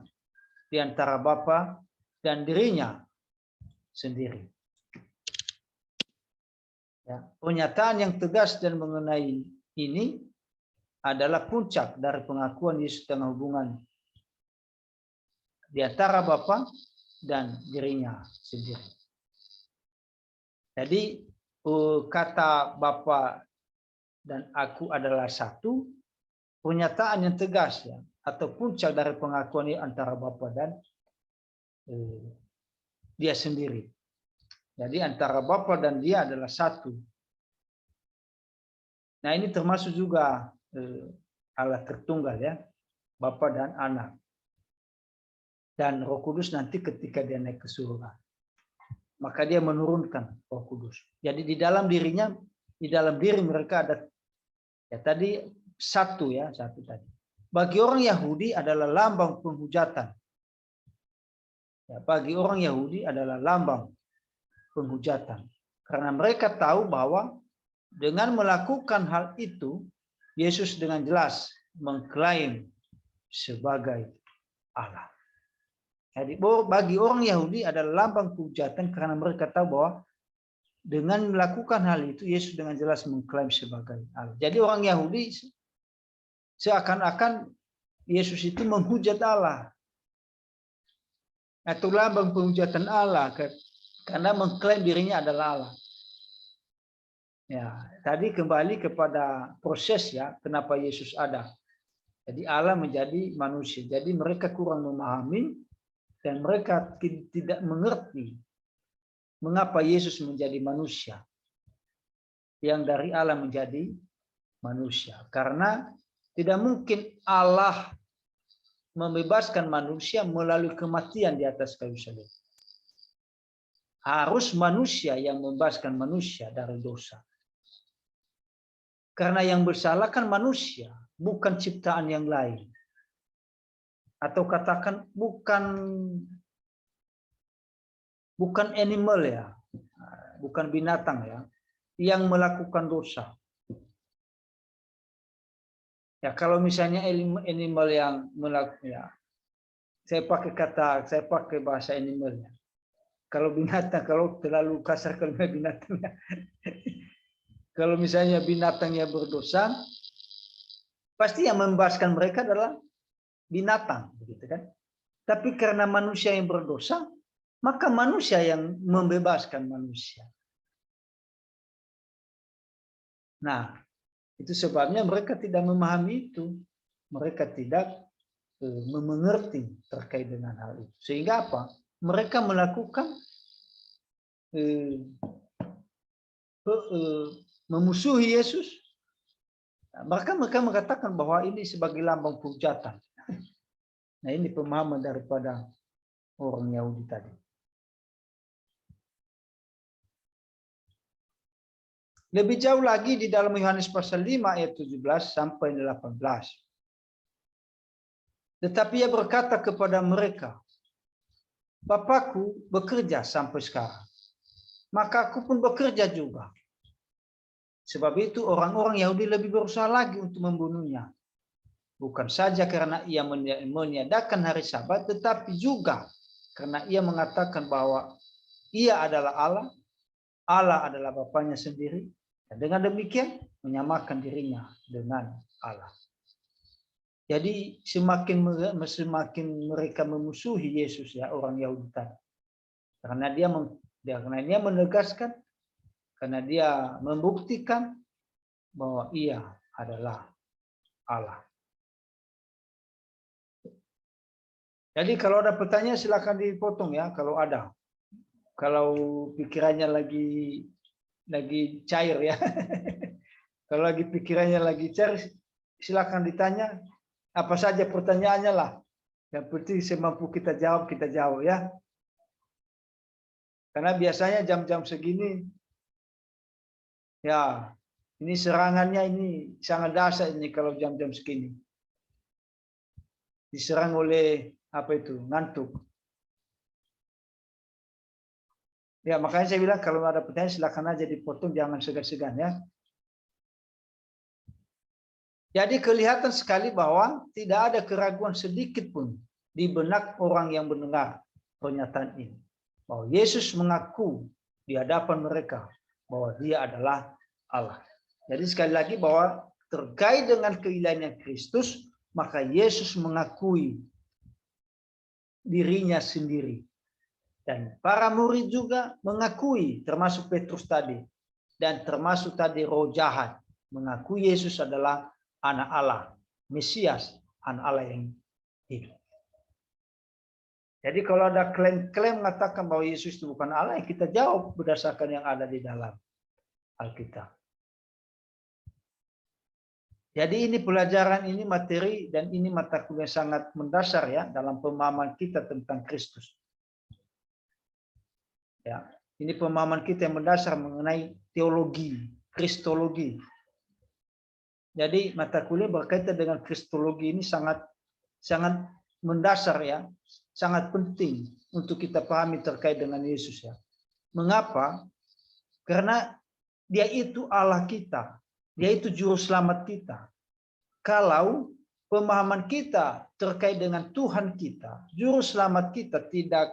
di antara Bapa dan dirinya sendiri. Ya, pernyataan yang tegas dan mengenai ini adalah puncak dari pengakuan Yesus tentang hubungan di antara Bapa dan dirinya sendiri. Jadi kata Bapa dan aku adalah satu, pernyataan yang tegas ya, atau puncak dari pengakuan antara Bapa dan dia sendiri. Jadi antara Bapa dan dia adalah satu. Nah ini termasuk juga Allah Tritunggal ya, Bapa dan Anak. Dan Roh Kudus nanti ketika dia naik ke surga, maka dia menurunkan Roh Kudus. Jadi di dalam dirinya, di dalam diri mereka ada ya tadi satu ya, satu tadi. Bagi orang Yahudi adalah lambang penghujatan. Ya, bagi orang Yahudi adalah lambang penghujatan. Karena mereka tahu bahwa dengan melakukan hal itu, Yesus dengan jelas mengklaim sebagai Allah. Jadi bagi orang Yahudi adalah lambang penghujatan karena mereka tahu bahwa dengan melakukan hal itu, Yesus dengan jelas mengklaim sebagai Allah. Jadi orang Yahudi seakan-akan Yesus itu menghujat Allah. Atau lambang penghujatan Allah karena mengklaim dirinya adalah Allah. Ya, tadi kembali kepada proses ya, kenapa Yesus ada. Jadi Allah menjadi manusia. Jadi mereka kurang memahami dan mereka tidak mengerti mengapa Yesus menjadi manusia. Yang dari Allah menjadi manusia. Karena tidak mungkin Allah membebaskan manusia melalui kematian di atas kayu salib. Harus manusia yang membebaskan manusia dari dosa. Karena yang bersalah kan manusia, bukan ciptaan yang lain. Atau katakan bukan animal ya, bukan binatang ya, yang melakukan dosa. Ya kalau misalnya animal yang melakukan, ya, saya pakai bahasa animalnya. Kalau binatang, kalau terlalu kasar kalau binatangnya. Kalau misalnya binatang yang berdosa, pasti yang membebaskan mereka adalah binatang, begitu kan? Tapi karena manusia yang berdosa, maka manusia yang membebaskan manusia. Nah, itu sebabnya mereka tidak memahami itu. Mereka tidak mengerti terkait dengan hal itu. Sehingga apa? Mereka melakukan memusuhi Yesus. Mereka mengatakan bahwa ini sebagai lambang penghujatan. Nah ini pemahaman daripada orang Yahudi tadi. Lebih jauh lagi di dalam Yohanes pasal 5 ayat 17 sampai 18. Tetapi ia berkata kepada mereka, Bapakku bekerja sampai sekarang, maka aku pun bekerja juga. Sebab itu orang-orang Yahudi lebih berusaha lagi untuk membunuhnya. Bukan saja karena ia meniadakan hari Sabat, tetapi juga karena ia mengatakan bahwa ia adalah Allah, Allah adalah Bapanya sendiri, dan dengan demikian menyamakan dirinya dengan Allah. Jadi semakin mereka memusuhi Yesus ya orang Yahudi tadi, karena dia menegaskan, karena dia membuktikan bahwa ia adalah Allah. Jadi kalau ada pertanyaan silakan dipotong ya kalau ada. Kalau pikirannya lagi cair ya. Kalau lagi pikirannya lagi cair silakan ditanya. Apa saja pertanyaannya lah. Yang penting semampu kita jawab ya. Karena biasanya jam-jam segini, ya ini serangannya ini sangat dahsyat ini kalau jam-jam segini. Diserang oleh apa itu? Ngantuk. Ya makanya saya bilang kalau ada pertanyaan silakan aja dipotong, jangan segan-segan ya. Jadi kelihatan sekali bahwa tidak ada keraguan sedikit pun di benak orang yang mendengar pernyataan ini. Bahwa Yesus mengaku di hadapan mereka bahwa dia adalah Allah. Jadi sekali lagi bahwa terkait dengan keilahian Kristus, maka Yesus mengakui dirinya sendiri. Dan para murid juga mengakui, termasuk Petrus tadi. Dan termasuk tadi roh jahat. Mengakui Yesus adalah anak Allah. Mesias, anak Allah yang hidup. Jadi kalau ada klaim-klaim mengatakan bahwa Yesus itu bukan Allah, kita jawab berdasarkan yang ada di dalam Alkitab. Jadi ini pelajaran, ini materi, dan ini mata kuliah sangat mendasar ya dalam pemahaman kita tentang Kristus. Ya, ini pemahaman kita yang mendasar mengenai teologi, kristologi. Jadi mata kuliah berkaitan dengan kristologi ini sangat mendasar ya, sangat penting untuk kita pahami terkait dengan Yesus ya. Mengapa? Karena dia itu Allah kita, dia itu juru selamat kita. Kalau pemahaman kita terkait dengan Tuhan kita, juru selamat kita tidak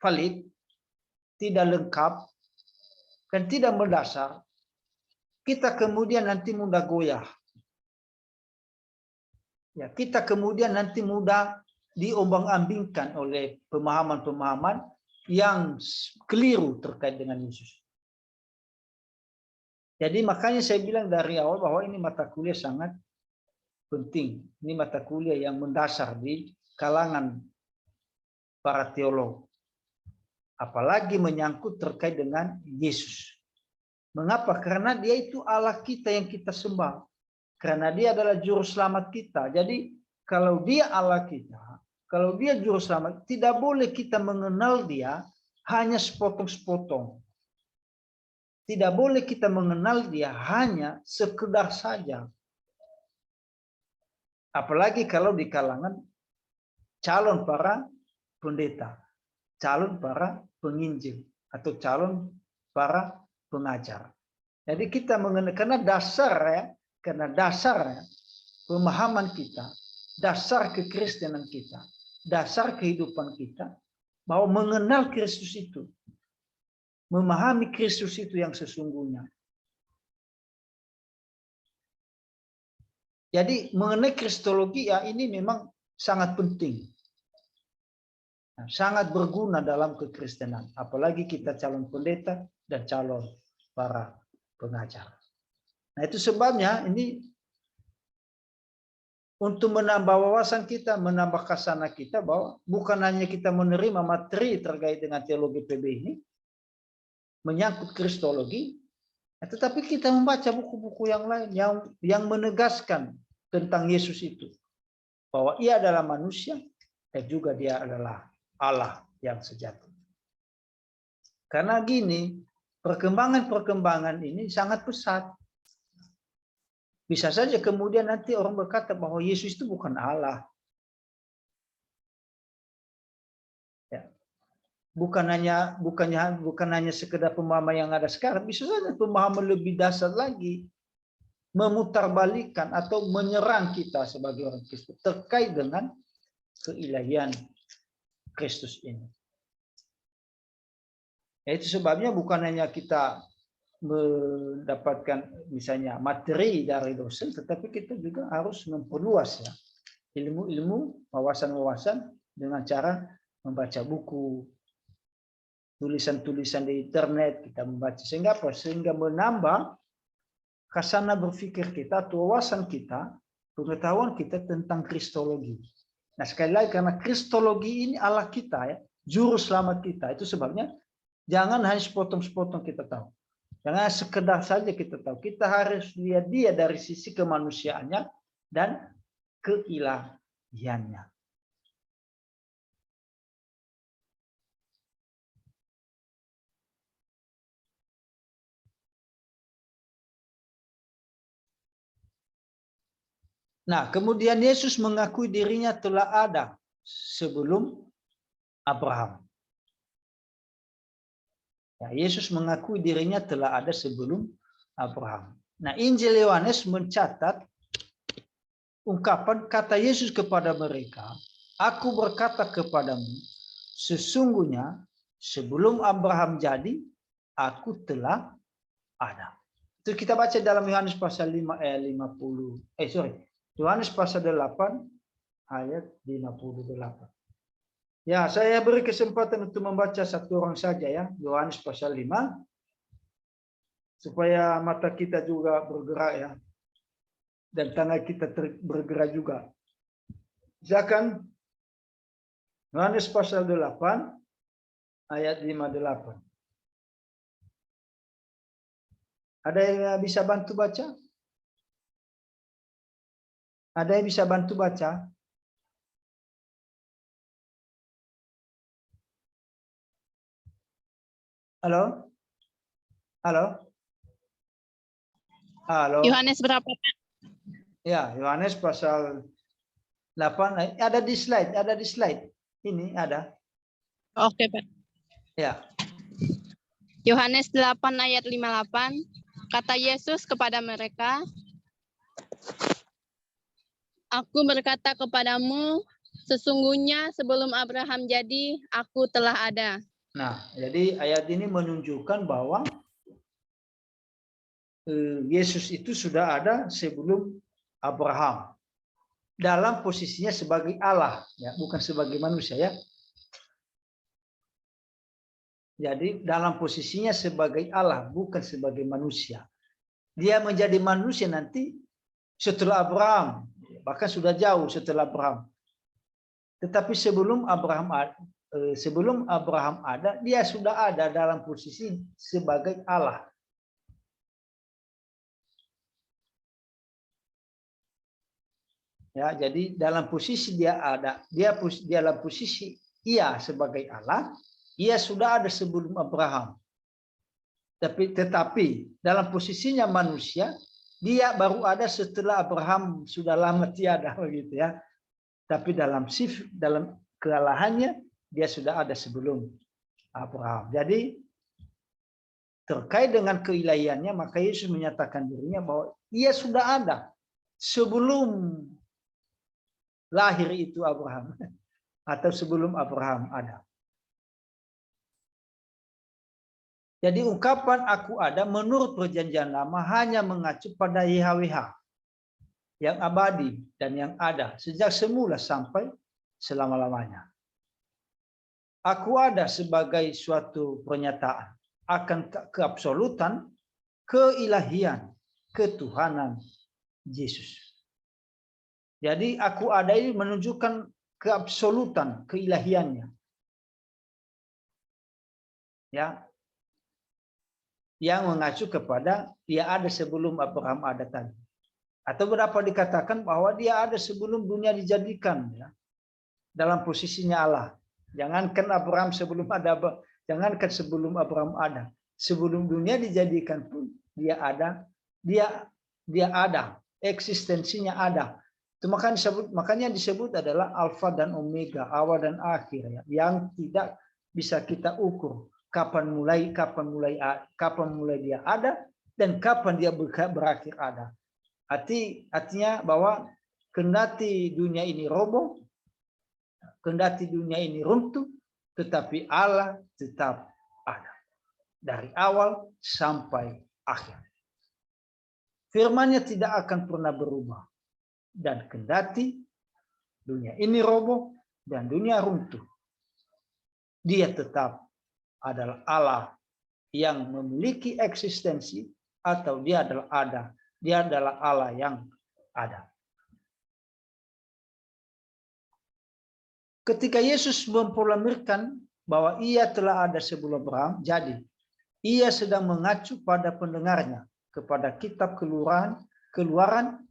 valid, tidak lengkap, dan tidak mendasar, kita kemudian nanti mudah goyah. Ya, kita kemudian nanti mudah diombang-ambingkan oleh pemahaman-pemahaman yang keliru terkait dengan Yesus. Jadi makanya saya bilang dari awal bahwa ini mata kuliah sangat penting. Ini mata kuliah yang mendasar di kalangan para teolog. Apalagi menyangkut terkait dengan Yesus. Mengapa? Karena dia itu Allah kita yang kita sembah. Karena dia adalah juru selamat kita. Jadi kalau dia Allah kita, kalau dia juru selamat, tidak boleh kita mengenal dia hanya sepotong-sepotong. Tidak boleh kita mengenal dia hanya sekedar saja. Apalagi kalau di kalangan calon para pendeta, calon para penginjil, atau calon para pengajar. Jadi kita mengenal, karena dasar pemahaman kita, dasar kekristenan kita, dasar kehidupan kita, bahwa mengenal Kristus itu, memahami Kristus itu yang sesungguhnya. Jadi mengenai kristologi ya ini memang sangat penting. Sangat berguna dalam kekristenan. Apalagi kita calon pendeta dan calon para pengajar. Nah itu sebabnya ini untuk menambah wawasan kita, menambah kasana kita bahwa bukan hanya kita menerima materi terkait dengan teologi PB ini, menyangkut kristologi, tetapi kita membaca buku-buku yang lain yang menegaskan tentang Yesus itu. Bahwa ia adalah manusia dan juga dia adalah Allah yang sejati. Karena gini, perkembangan-perkembangan ini sangat pesat. Bisa saja kemudian nanti orang berkata bahwa Yesus itu bukan Allah. Ya. Bukan hanya sekedar pemahaman yang ada sekarang, bisa saja pemahaman lebih dasar lagi memutarbalikkan atau menyerang kita sebagai orang Kristen terkait dengan keilahian Kristus ini. Ya, itu sebabnya bukan hanya kita mendapatkan misalnya materi dari dosen, tetapi kita juga harus memperluas ya ilmu-ilmu, wawasan-wawasan dengan cara membaca buku, tulisan-tulisan di internet kita membaca, sehingga apa? Sehingga menambah kasana berpikir kita, atau wawasan kita, pengetahuan kita tentang kristologi. Nah sekali lagi karena kristologi ini Allah kita ya, juru selamat kita, itu sebabnya jangan hanya sepotong-sepotong kita tahu. Jangan sekedar saja kita tahu. Kita harus lihat dia dari sisi kemanusiaannya dan keilahiannya. Nah, kemudian Yesus mengakui dirinya telah ada sebelum Abraham. Ya, Yesus mengakui dirinya telah ada sebelum Abraham. Nah, Injil Yohanes mencatat ungkapan kata Yesus kepada mereka, "Aku berkata kepadamu, sesungguhnya sebelum Abraham jadi, aku telah ada." Itu kita baca dalam Yohanes pasal 5 ayat 50. Yohanes pasal 8 ayat 58. Ya, saya beri kesempatan untuk membaca satu orang saja ya, Yohanes pasal 5, supaya mata kita juga bergerak ya, dan tangan kita bergerak juga. Silakan, Yohanes pasal 8 ayat 58. Ada yang bisa bantu baca? Ada yang bisa bantu baca? Halo? Halo? Halo? Yohanes berapa? Ya, Yohanes pasal 8, ada di slide. Ini ada. Oke, Pak. Ya. Yohanes 8 ayat 58. Kata Yesus kepada mereka, "Aku berkata kepadamu, sesungguhnya sebelum Abraham jadi, aku telah ada." Nah, jadi ayat ini menunjukkan bahwa Yesus itu sudah ada sebelum Abraham. Dalam posisinya sebagai Allah, ya, bukan sebagai manusia ya. Jadi dalam posisinya sebagai Allah, bukan sebagai manusia. Dia menjadi manusia nanti setelah Abraham, bahkan sudah jauh setelah Abraham. Tetapi sebelum Abraham ada, dia sudah ada dalam posisi sebagai Allah. Ya, jadi dalam posisi dia ada, dia dalam posisi ia sebagai Allah, ia sudah ada sebelum Abraham. Tetapi dalam posisinya manusia, dia baru ada setelah Abraham sudah lama tiada begitu ya. Tapi dalam kealahannya dia sudah ada sebelum Abraham. Jadi terkait dengan keilahiannya, maka Yesus menyatakan dirinya bahwa ia sudah ada sebelum lahir itu Abraham, atau sebelum Abraham ada. Jadi ungkapan "aku ada" menurut perjanjian lama hanya mengacu pada YHWH yang abadi dan yang ada sejak semula sampai selama-lamanya. Aku ada sebagai suatu pernyataan akan keabsolutan, keilahian, ketuhanan Yesus. Jadi aku ada ini menunjukkan keabsolutan, keilahiannya. Ya. Yang mengacu kepada dia ada sebelum Abraham ada tadi. Atau berapa dikatakan bahwa dia ada sebelum dunia dijadikan ya. Dalam posisinya Allah. Jangankan Abraham sebelum ada, jangankan sebelum Abraham ada. Sebelum dunia dijadikan pun dia ada, dia ada, eksistensinya ada. Itu makanya disebut adalah Alfa dan Omega, awal dan akhir ya, yang tidak bisa kita ukur kapan mulai dia ada dan kapan dia berakhir ada. Artinya bahwa kendati dunia ini roboh, kendati dunia ini runtuh, tetapi Allah tetap ada dari awal sampai akhir. Firman-Nya tidak akan pernah berubah. Dan kendati dunia ini roboh dan dunia runtuh, dia tetap adalah Allah yang memiliki eksistensi, atau dia adalah Allah yang ada. Ketika Yesus memproklamirkan bahwa ia telah ada sebelum Abraham, jadi ia sedang mengacu pada pendengarnya kepada kitab Keluaran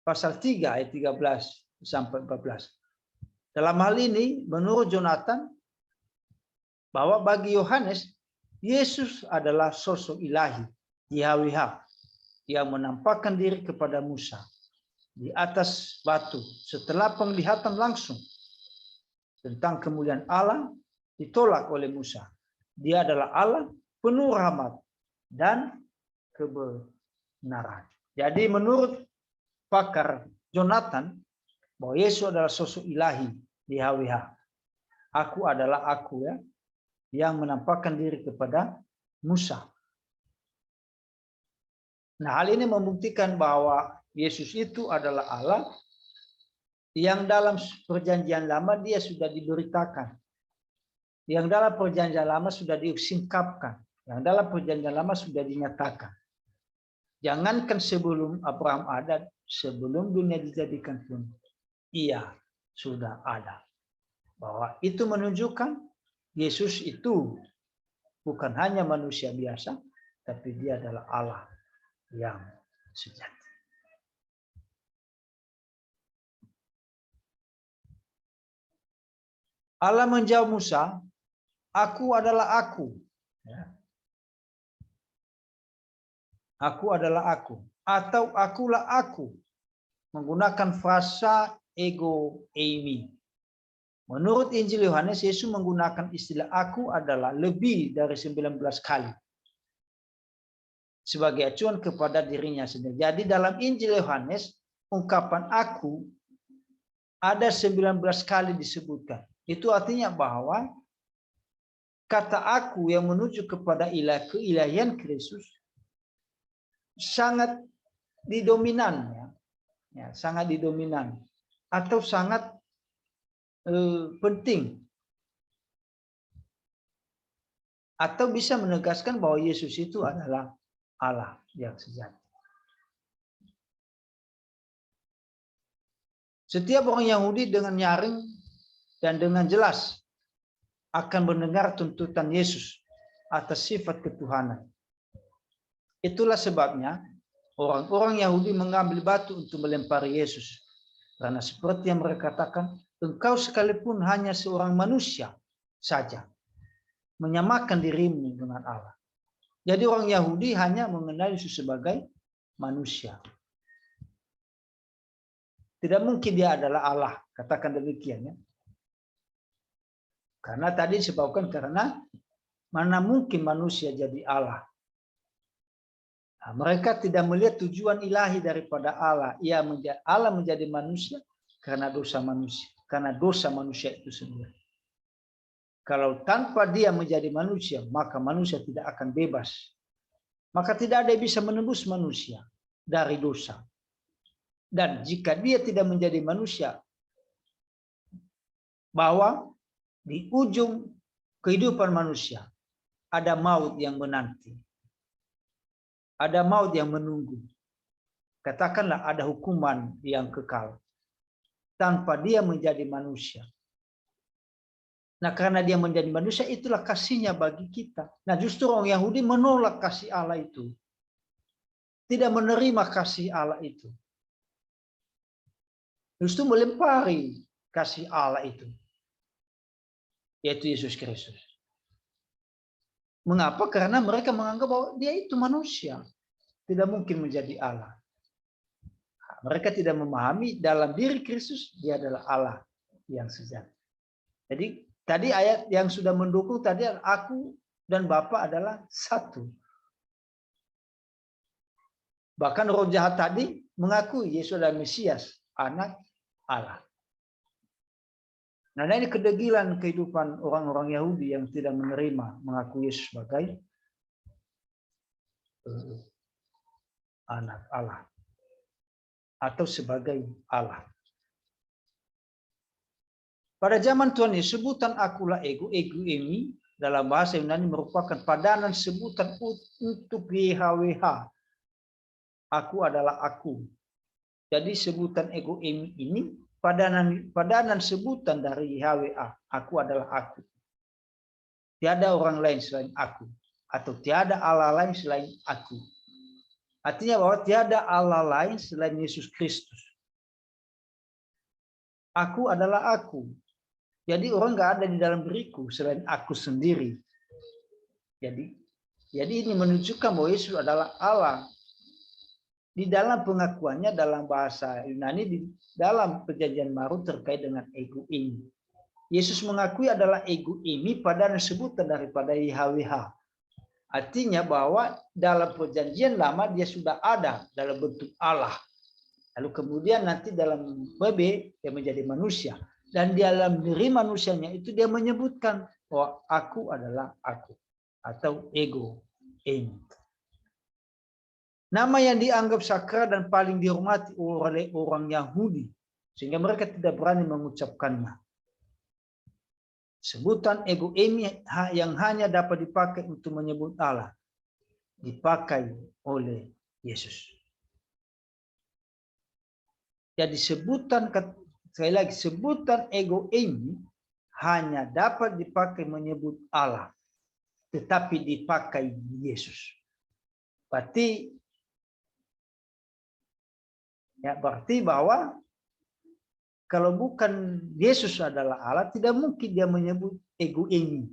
pasal 3 ayat 13 sampai 14. Dalam hal ini menurut Jonathan bahwa bagi Yohanes Yesus adalah sosok ilahi, Yahweh, yang menampakkan diri kepada Musa di atas batu setelah penglihatan langsung tentang kemuliaan Allah ditolak oleh Musa. Dia adalah Allah penuh rahmat dan kebenaran. Jadi menurut pakar Jonathan bahwa Yesus adalah sosok ilahi, Yahweh. Aku adalah aku, ya, yang menampakkan diri kepada Musa. Nah, hal ini membuktikan bahwa Yesus itu adalah Allah yang dalam perjanjian lama dia sudah diberitakan. Yang dalam perjanjian lama sudah disingkapkan. Yang dalam perjanjian lama sudah dinyatakan. Jangankan sebelum Abraham ada, sebelum dunia dijadikan pun, ia sudah ada. Bahwa itu menunjukkan Yesus itu bukan hanya manusia biasa, tapi dia adalah Allah yang sejati. Allah menjawab Musa, aku adalah aku. Ya. Aku adalah aku. Atau akulah aku. Menggunakan frasa ego eimi. Menurut Injil Yohanes, Yesus menggunakan istilah aku adalah lebih dari 19 kali. Sebagai acuan kepada dirinya sendiri. Jadi dalam Injil Yohanes, ungkapan aku ada 19 kali disebutkan. Itu artinya bahwa kata aku yang menuju kepada keilahian Kristus sangat didominan, ya, sangat didominan atau sangat penting, atau bisa menegaskan bahwa Yesus itu adalah Allah yang sejati. Setiap orang Yahudi dengan nyaring dan dengan jelas akan mendengar tuntutan Yesus atas sifat ketuhanan. Itulah sebabnya orang-orang Yahudi mengambil batu untuk melempari Yesus. Karena seperti yang mereka katakan, engkau sekalipun hanya seorang manusia saja, menyamakan dirimu dengan Allah. Jadi orang Yahudi hanya mengenal Yesus sebagai manusia. Tidak mungkin dia adalah Allah, katakan demikian, ya. Karena tadi disebabkan karena mana mungkin manusia jadi Allah. Nah, mereka tidak melihat tujuan ilahi daripada Allah. Allah menjadi manusia karena dosa manusia. Karena dosa manusia itu sendiri. Kalau tanpa dia menjadi manusia, maka manusia tidak akan bebas. Maka tidak ada yang bisa menebus manusia dari dosa. Dan jika dia tidak menjadi manusia, bahwa di ujung kehidupan manusia ada maut yang menanti. Ada maut yang menunggu. Katakanlah ada hukuman yang kekal. Tanpa dia menjadi manusia. Nah, karena dia menjadi manusia, itulah kasihnya bagi kita. Nah, justru orang Yahudi menolak kasih Allah itu. Tidak menerima kasih Allah itu. Justru melempari kasih Allah itu. Yaitu Yesus Kristus. Mengapa? Karena mereka menganggap bahwa dia itu manusia. Tidak mungkin menjadi Allah. Mereka tidak memahami dalam diri Kristus, dia adalah Allah yang sejati. Jadi tadi ayat yang sudah mendukung tadi, aku dan Bapa adalah satu. Bahkan roh jahat tadi mengakui Yesus adalah Mesias, anak Allah. Nah, ini kedegilan kehidupan orang-orang Yahudi yang tidak menerima mengakui Yesus sebagai anak Allah atau sebagai Allah. Pada zaman Tuhan Yesus, sebutan akulah ego eimi dalam bahasa Yunani merupakan padanan sebutan untuk YHWH. Aku adalah aku. Jadi sebutan ego eimi ini padanan sebutan dari YHWH. Aku adalah aku. Tiada orang lain selain aku. Atau tiada Allah lain selain aku. Artinya bahwa tiada Allah lain selain Yesus Kristus. Aku adalah aku. Jadi orang nggak ada di dalam diriku selain aku sendiri. Jadi ini menunjukkan bahwa Yesus adalah Allah. Di dalam pengakuannya dalam bahasa Yunani, di dalam perjanjian baru terkait dengan ego ini. Yesus mengakui adalah ego ini pada sebutan daripada YHWH. Artinya bahwa dalam perjanjian lama dia sudah ada dalam bentuk Allah. Lalu kemudian nanti dalam PB dia menjadi manusia. Dan di dalam diri manusianya itu dia menyebutkan bahwa aku adalah aku. Atau ego ini. Nama yang dianggap sakral dan paling dihormati oleh orang Yahudi. Sehingga mereka tidak berani mengucapkannya. Sebutan ego ini yang hanya dapat dipakai untuk menyebut Allah. Dipakai oleh Yesus. Jadi sebutan, sekali lagi, sebutan ego ini hanya dapat dipakai menyebut Allah. Tetapi dipakai Yesus. Berarti bahwa kalau bukan Yesus adalah Allah, tidak mungkin dia menyebut ego ini.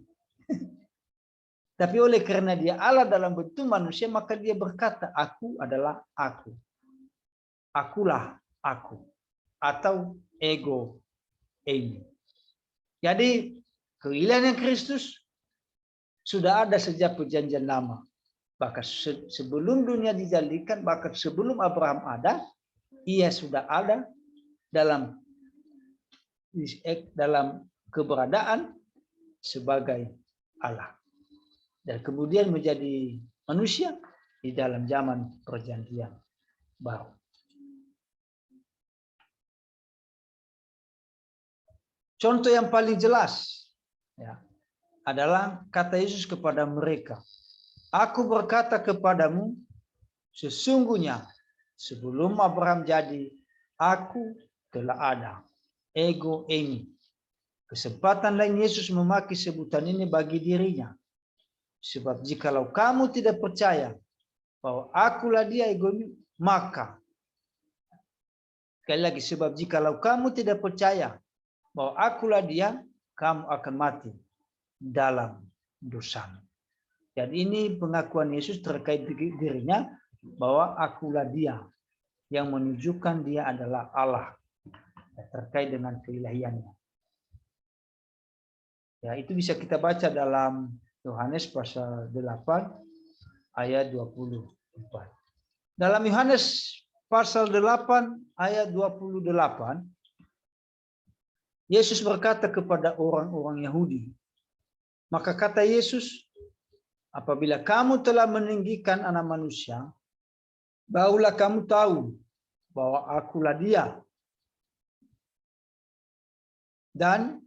Tapi oleh karena dia Allah dalam bentuk manusia, maka dia berkata, aku adalah aku. Akulah aku. Atau ego ini. Jadi keilahian Kristus sudah ada sejak perjanjian lama. Bahkan sebelum dunia dijadikan, bahkan sebelum Abraham ada, ia sudah ada dalam keberadaan sebagai Allah. Dan kemudian menjadi manusia di dalam zaman perjanjian baru. Contoh yang paling jelas adalah kata Yesus kepada mereka. Aku berkata kepadamu, sesungguhnya sebelum Abraham jadi, aku telah ada. Ego ini. Kesempatan lain Yesus memakai sebutan ini bagi dirinya. Sebab jikalau kamu tidak percaya bahwa akulah dia ego ini, maka sekali lagi, sebab jikalau kamu tidak percaya bahwa akulah dia, kamu akan mati dalam dosamu. Dan ini pengakuan Yesus terkait dirinya bahwa akulah dia, yang menunjukkan dia adalah Allah terkait dengan keilahiannya. Ya, itu bisa kita baca dalam Yohanes pasal 8 ayat 24. Dalam Yohanes pasal 8 ayat 28, Yesus berkata kepada orang-orang Yahudi, maka kata Yesus, apabila kamu telah meninggikan anak manusia, barulah kamu tahu bahwa akulah dia. Dan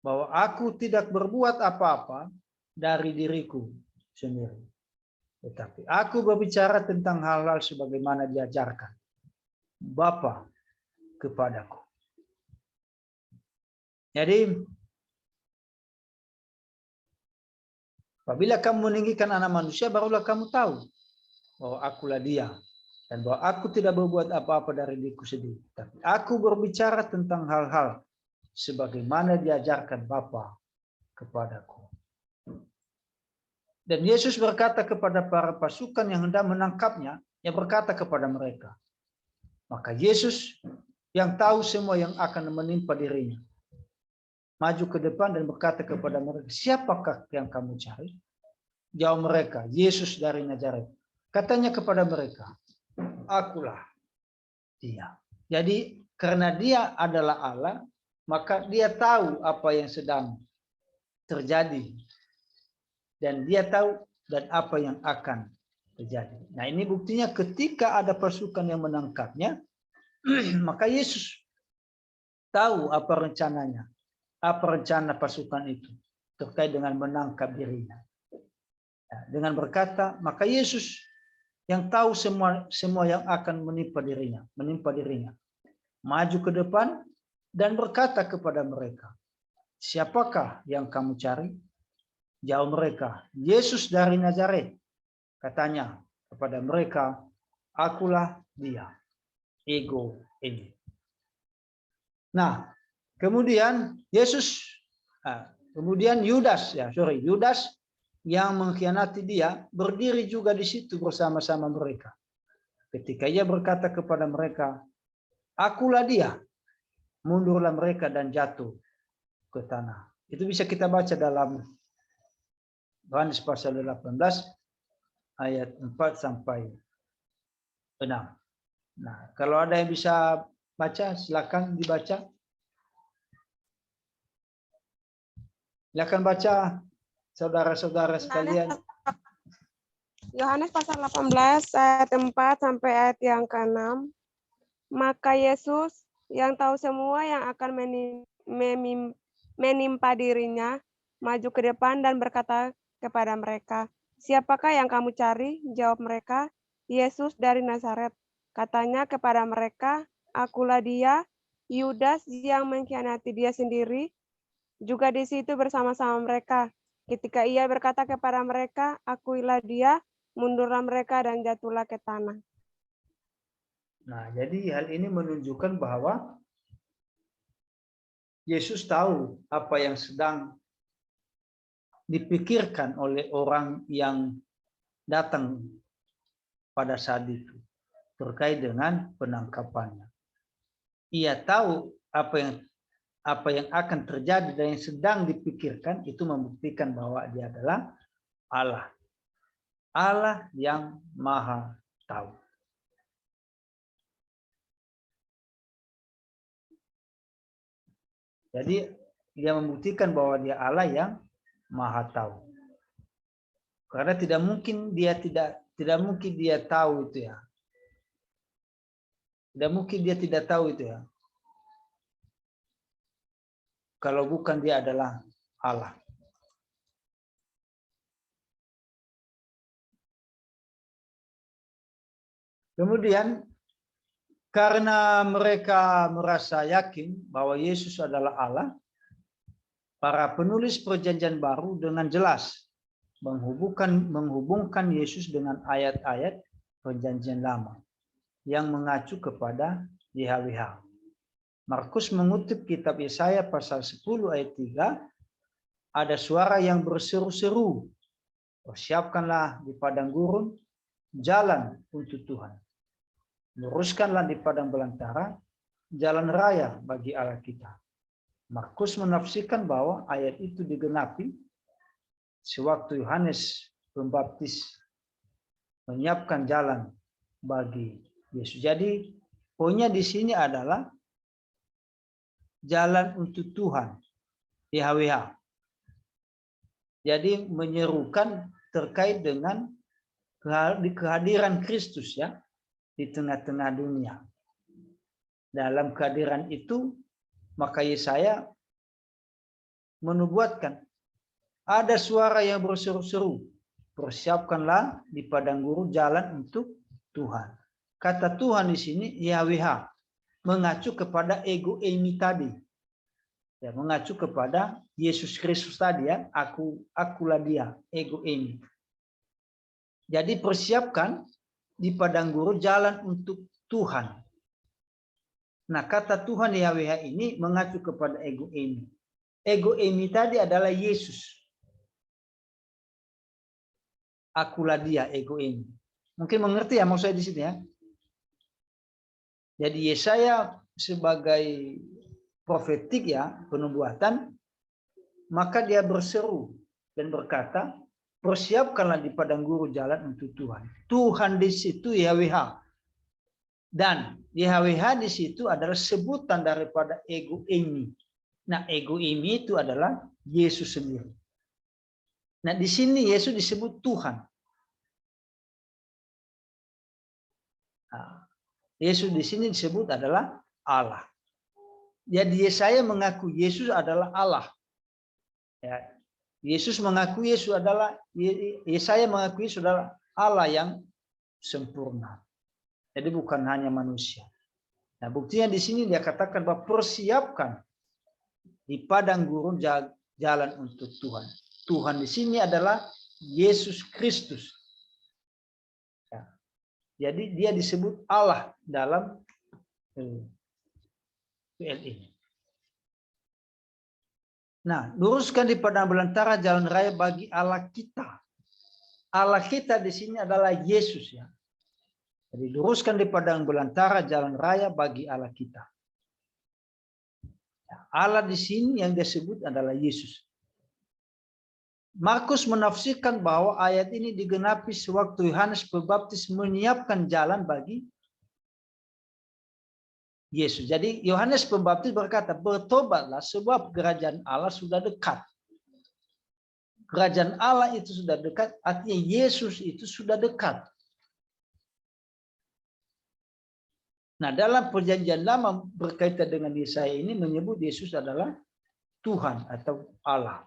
bahwa aku tidak berbuat apa-apa dari diriku sendiri. Tetapi aku berbicara tentang hal-hal sebagaimana diajarkan Bapa kepadaku. Jadi, apabila kamu meninggikan anak manusia, barulah kamu tahu bahwa akulah dia. Dan bahwa aku tidak berbuat apa-apa dari diriku sendiri. Tapi aku berbicara tentang hal-hal sebagaimana diajarkan Bapa kepadaku. Dan Yesus berkata kepada para pasukan yang hendak menangkapnya, yang berkata kepada mereka. Maka Yesus yang tahu semua yang akan menimpa dirinya, maju ke depan dan berkata kepada mereka, siapakah yang kamu cari? Jawab mereka, Yesus dari Nazaret. Katanya kepada mereka, akulah dia. Jadi karena dia adalah Allah, maka dia tahu apa yang sedang terjadi. Dan dia tahu dan apa yang akan terjadi. Nah, ini buktinya ketika ada pasukan yang menangkapnya, maka Yesus tahu apa rencananya. Apa rencana pasukan itu terkait dengan menangkap dirinya. Dengan berkata, maka Yesus yang tahu semua yang akan menimpa dirinya. Maju ke depan dan berkata kepada mereka, siapakah yang kamu cari? Jawab mereka, Yesus dari Nazaret. Katanya kepada mereka, akulah dia. Ego ini. Nah, kemudian Yudas yang mengkhianati dia berdiri juga di situ bersama-sama mereka. Ketika ia berkata kepada mereka, "Akulah dia," mundurlah mereka dan jatuh ke tanah. Itu bisa kita baca dalam Yohanes pasal 18 ayat 4 sampai 6. Nah, kalau ada yang bisa baca, silakan dibaca. Silakan baca, saudara-saudara sekalian. Yohanes pasal 18 ayat 4 sampai ayat yang ke-6. Maka Yesus yang tahu semua yang akan menimpa dirinya, maju ke depan dan berkata kepada mereka, "Siapakah yang kamu cari?" Jawab mereka, "Yesus dari Nazaret." Katanya kepada mereka, "Akulah dia." Yudas yang mengkhianati dia sendiri juga di situ bersama-sama mereka. Ketika ia berkata kepada mereka, "Akulah dia," mundurlah mereka dan jatuhlah ke tanah. Nah, jadi hal ini menunjukkan bahwa Yesus tahu apa yang sedang dipikirkan oleh orang yang datang pada saat itu terkait dengan penangkapannya. Ia tahu apa yang akan terjadi dan yang sedang dipikirkan, itu membuktikan bahwa dia adalah Allah. Allah yang Maha Tahu. Jadi dia membuktikan bahwa dia Allah yang Maha Tahu. Karena tidak mungkin dia tahu itu ya. Tidak mungkin dia tidak tahu itu ya. Kalau bukan dia adalah Allah. Kemudian karena mereka merasa yakin bahwa Yesus adalah Allah, para penulis Perjanjian Baru dengan jelas menghubungkan Yesus dengan ayat-ayat Perjanjian Lama yang mengacu kepada YHWH. Markus mengutip kitab Yesaya pasal 10 ayat 3, ada suara yang berseru-seru, "Persiapkanlah di padang gurun jalan untuk Tuhan. Luruskanlah di padang belantara jalan raya bagi Allah kita." Markus menafsirkan bahwa ayat itu digenapi sewaktu Yohanes Pembaptis menyiapkan jalan bagi Yesus. Jadi poinnya di sini adalah jalan untuk Tuhan, YHWH. Jadi menyerukan terkait dengan kehadiran Kristus ya di tengah-tengah dunia. Dalam kehadiran itu, maka Yesaya menubuatkan ada suara yang berseru-seru, "Persiapkanlah di padang gurun jalan untuk Tuhan." Kata Tuhan di sini YHWH mengacu kepada ego eimi tadi. Ya, mengacu kepada Yesus Kristus tadi ya, akulah dia, ego eimi. Jadi persiapkan di padang gurun jalan untuk Tuhan. Nah, kata Tuhan YHWH ini mengacu kepada ego eimi. Ego eimi tadi adalah Yesus. Akulah dia, ego eimi. Mungkin mengerti ya maksud saya di sini ya. Jadi Yesaya sebagai profetik ya, penubuatan, maka dia berseru dan berkata, "Persiapkanlah di padang gurun jalan untuk Tuhan." Tuhan di situ YHWH. Dan YHWH di situ adalah sebutan daripada ego eimi. Nah, ego eimi itu adalah Yesus sendiri. Nah, di sini Yesus disebut Tuhan. Nah, Yesus di sini disebut adalah Allah. Jadi Yesaya mengaku Yesus adalah Allah. Ya, Yesus mengaku Yesus adalah, Yesaya mengaku Yesus adalah Allah yang sempurna. Jadi bukan hanya manusia. Nah, buktinya di sini dia katakan bahwa persiapkan di padang gurun jalan untuk Tuhan. Tuhan di sini adalah Yesus Kristus. Ya. Jadi dia disebut Allah dalam PL ini. Nah, luruskan di padang belantara jalan raya bagi Allah kita. Allah kita di sini adalah Yesus ya. Jadi luruskan di padang belantara jalan raya bagi Allah kita. Allah di sini yang disebut adalah Yesus. Markus menafsirkan bahwa ayat ini digenapi sewaktu Yohanes Pembaptis menyiapkan jalan bagi Yesus. Jadi Yohanes Pembaptis berkata, bertobatlah sebab kerajaan Allah sudah dekat. Kerajaan Allah itu sudah dekat, artinya Yesus itu sudah dekat. Nah, dalam perjanjian lama berkaitan dengan Yesaya ini menyebut Yesus adalah Tuhan atau Allah.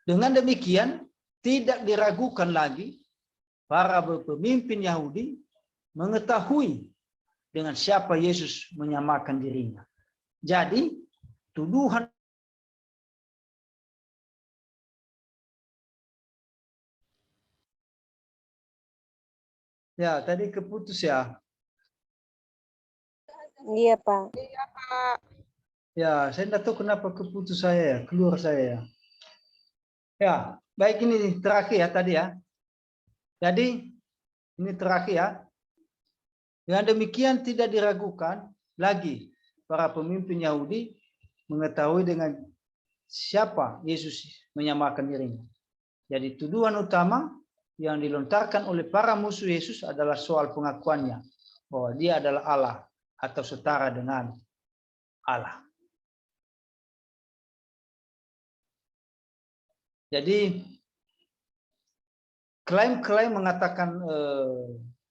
Dengan demikian, tidak diragukan lagi para pemimpin Yahudi mengetahui dengan siapa Yesus menyamakan dirinya. Jadi, tuduhan ya tadi keputus ya. Iya, Pak. Ya, saya tidak tahu kenapa keputus saya ya, keluar saya ya. Ya, baik ini terakhir ya tadi ya. Jadi, ini terakhir ya. Dengan demikian tidak diragukan lagi para pemimpin Yahudi mengetahui dengan siapa Yesus menyamakan dirinya. Jadi tuduhan utama yang dilontarkan oleh para musuh Yesus adalah soal pengakuannya bahwa dia adalah Allah atau setara dengan Allah. Jadi klaim-klaim mengatakan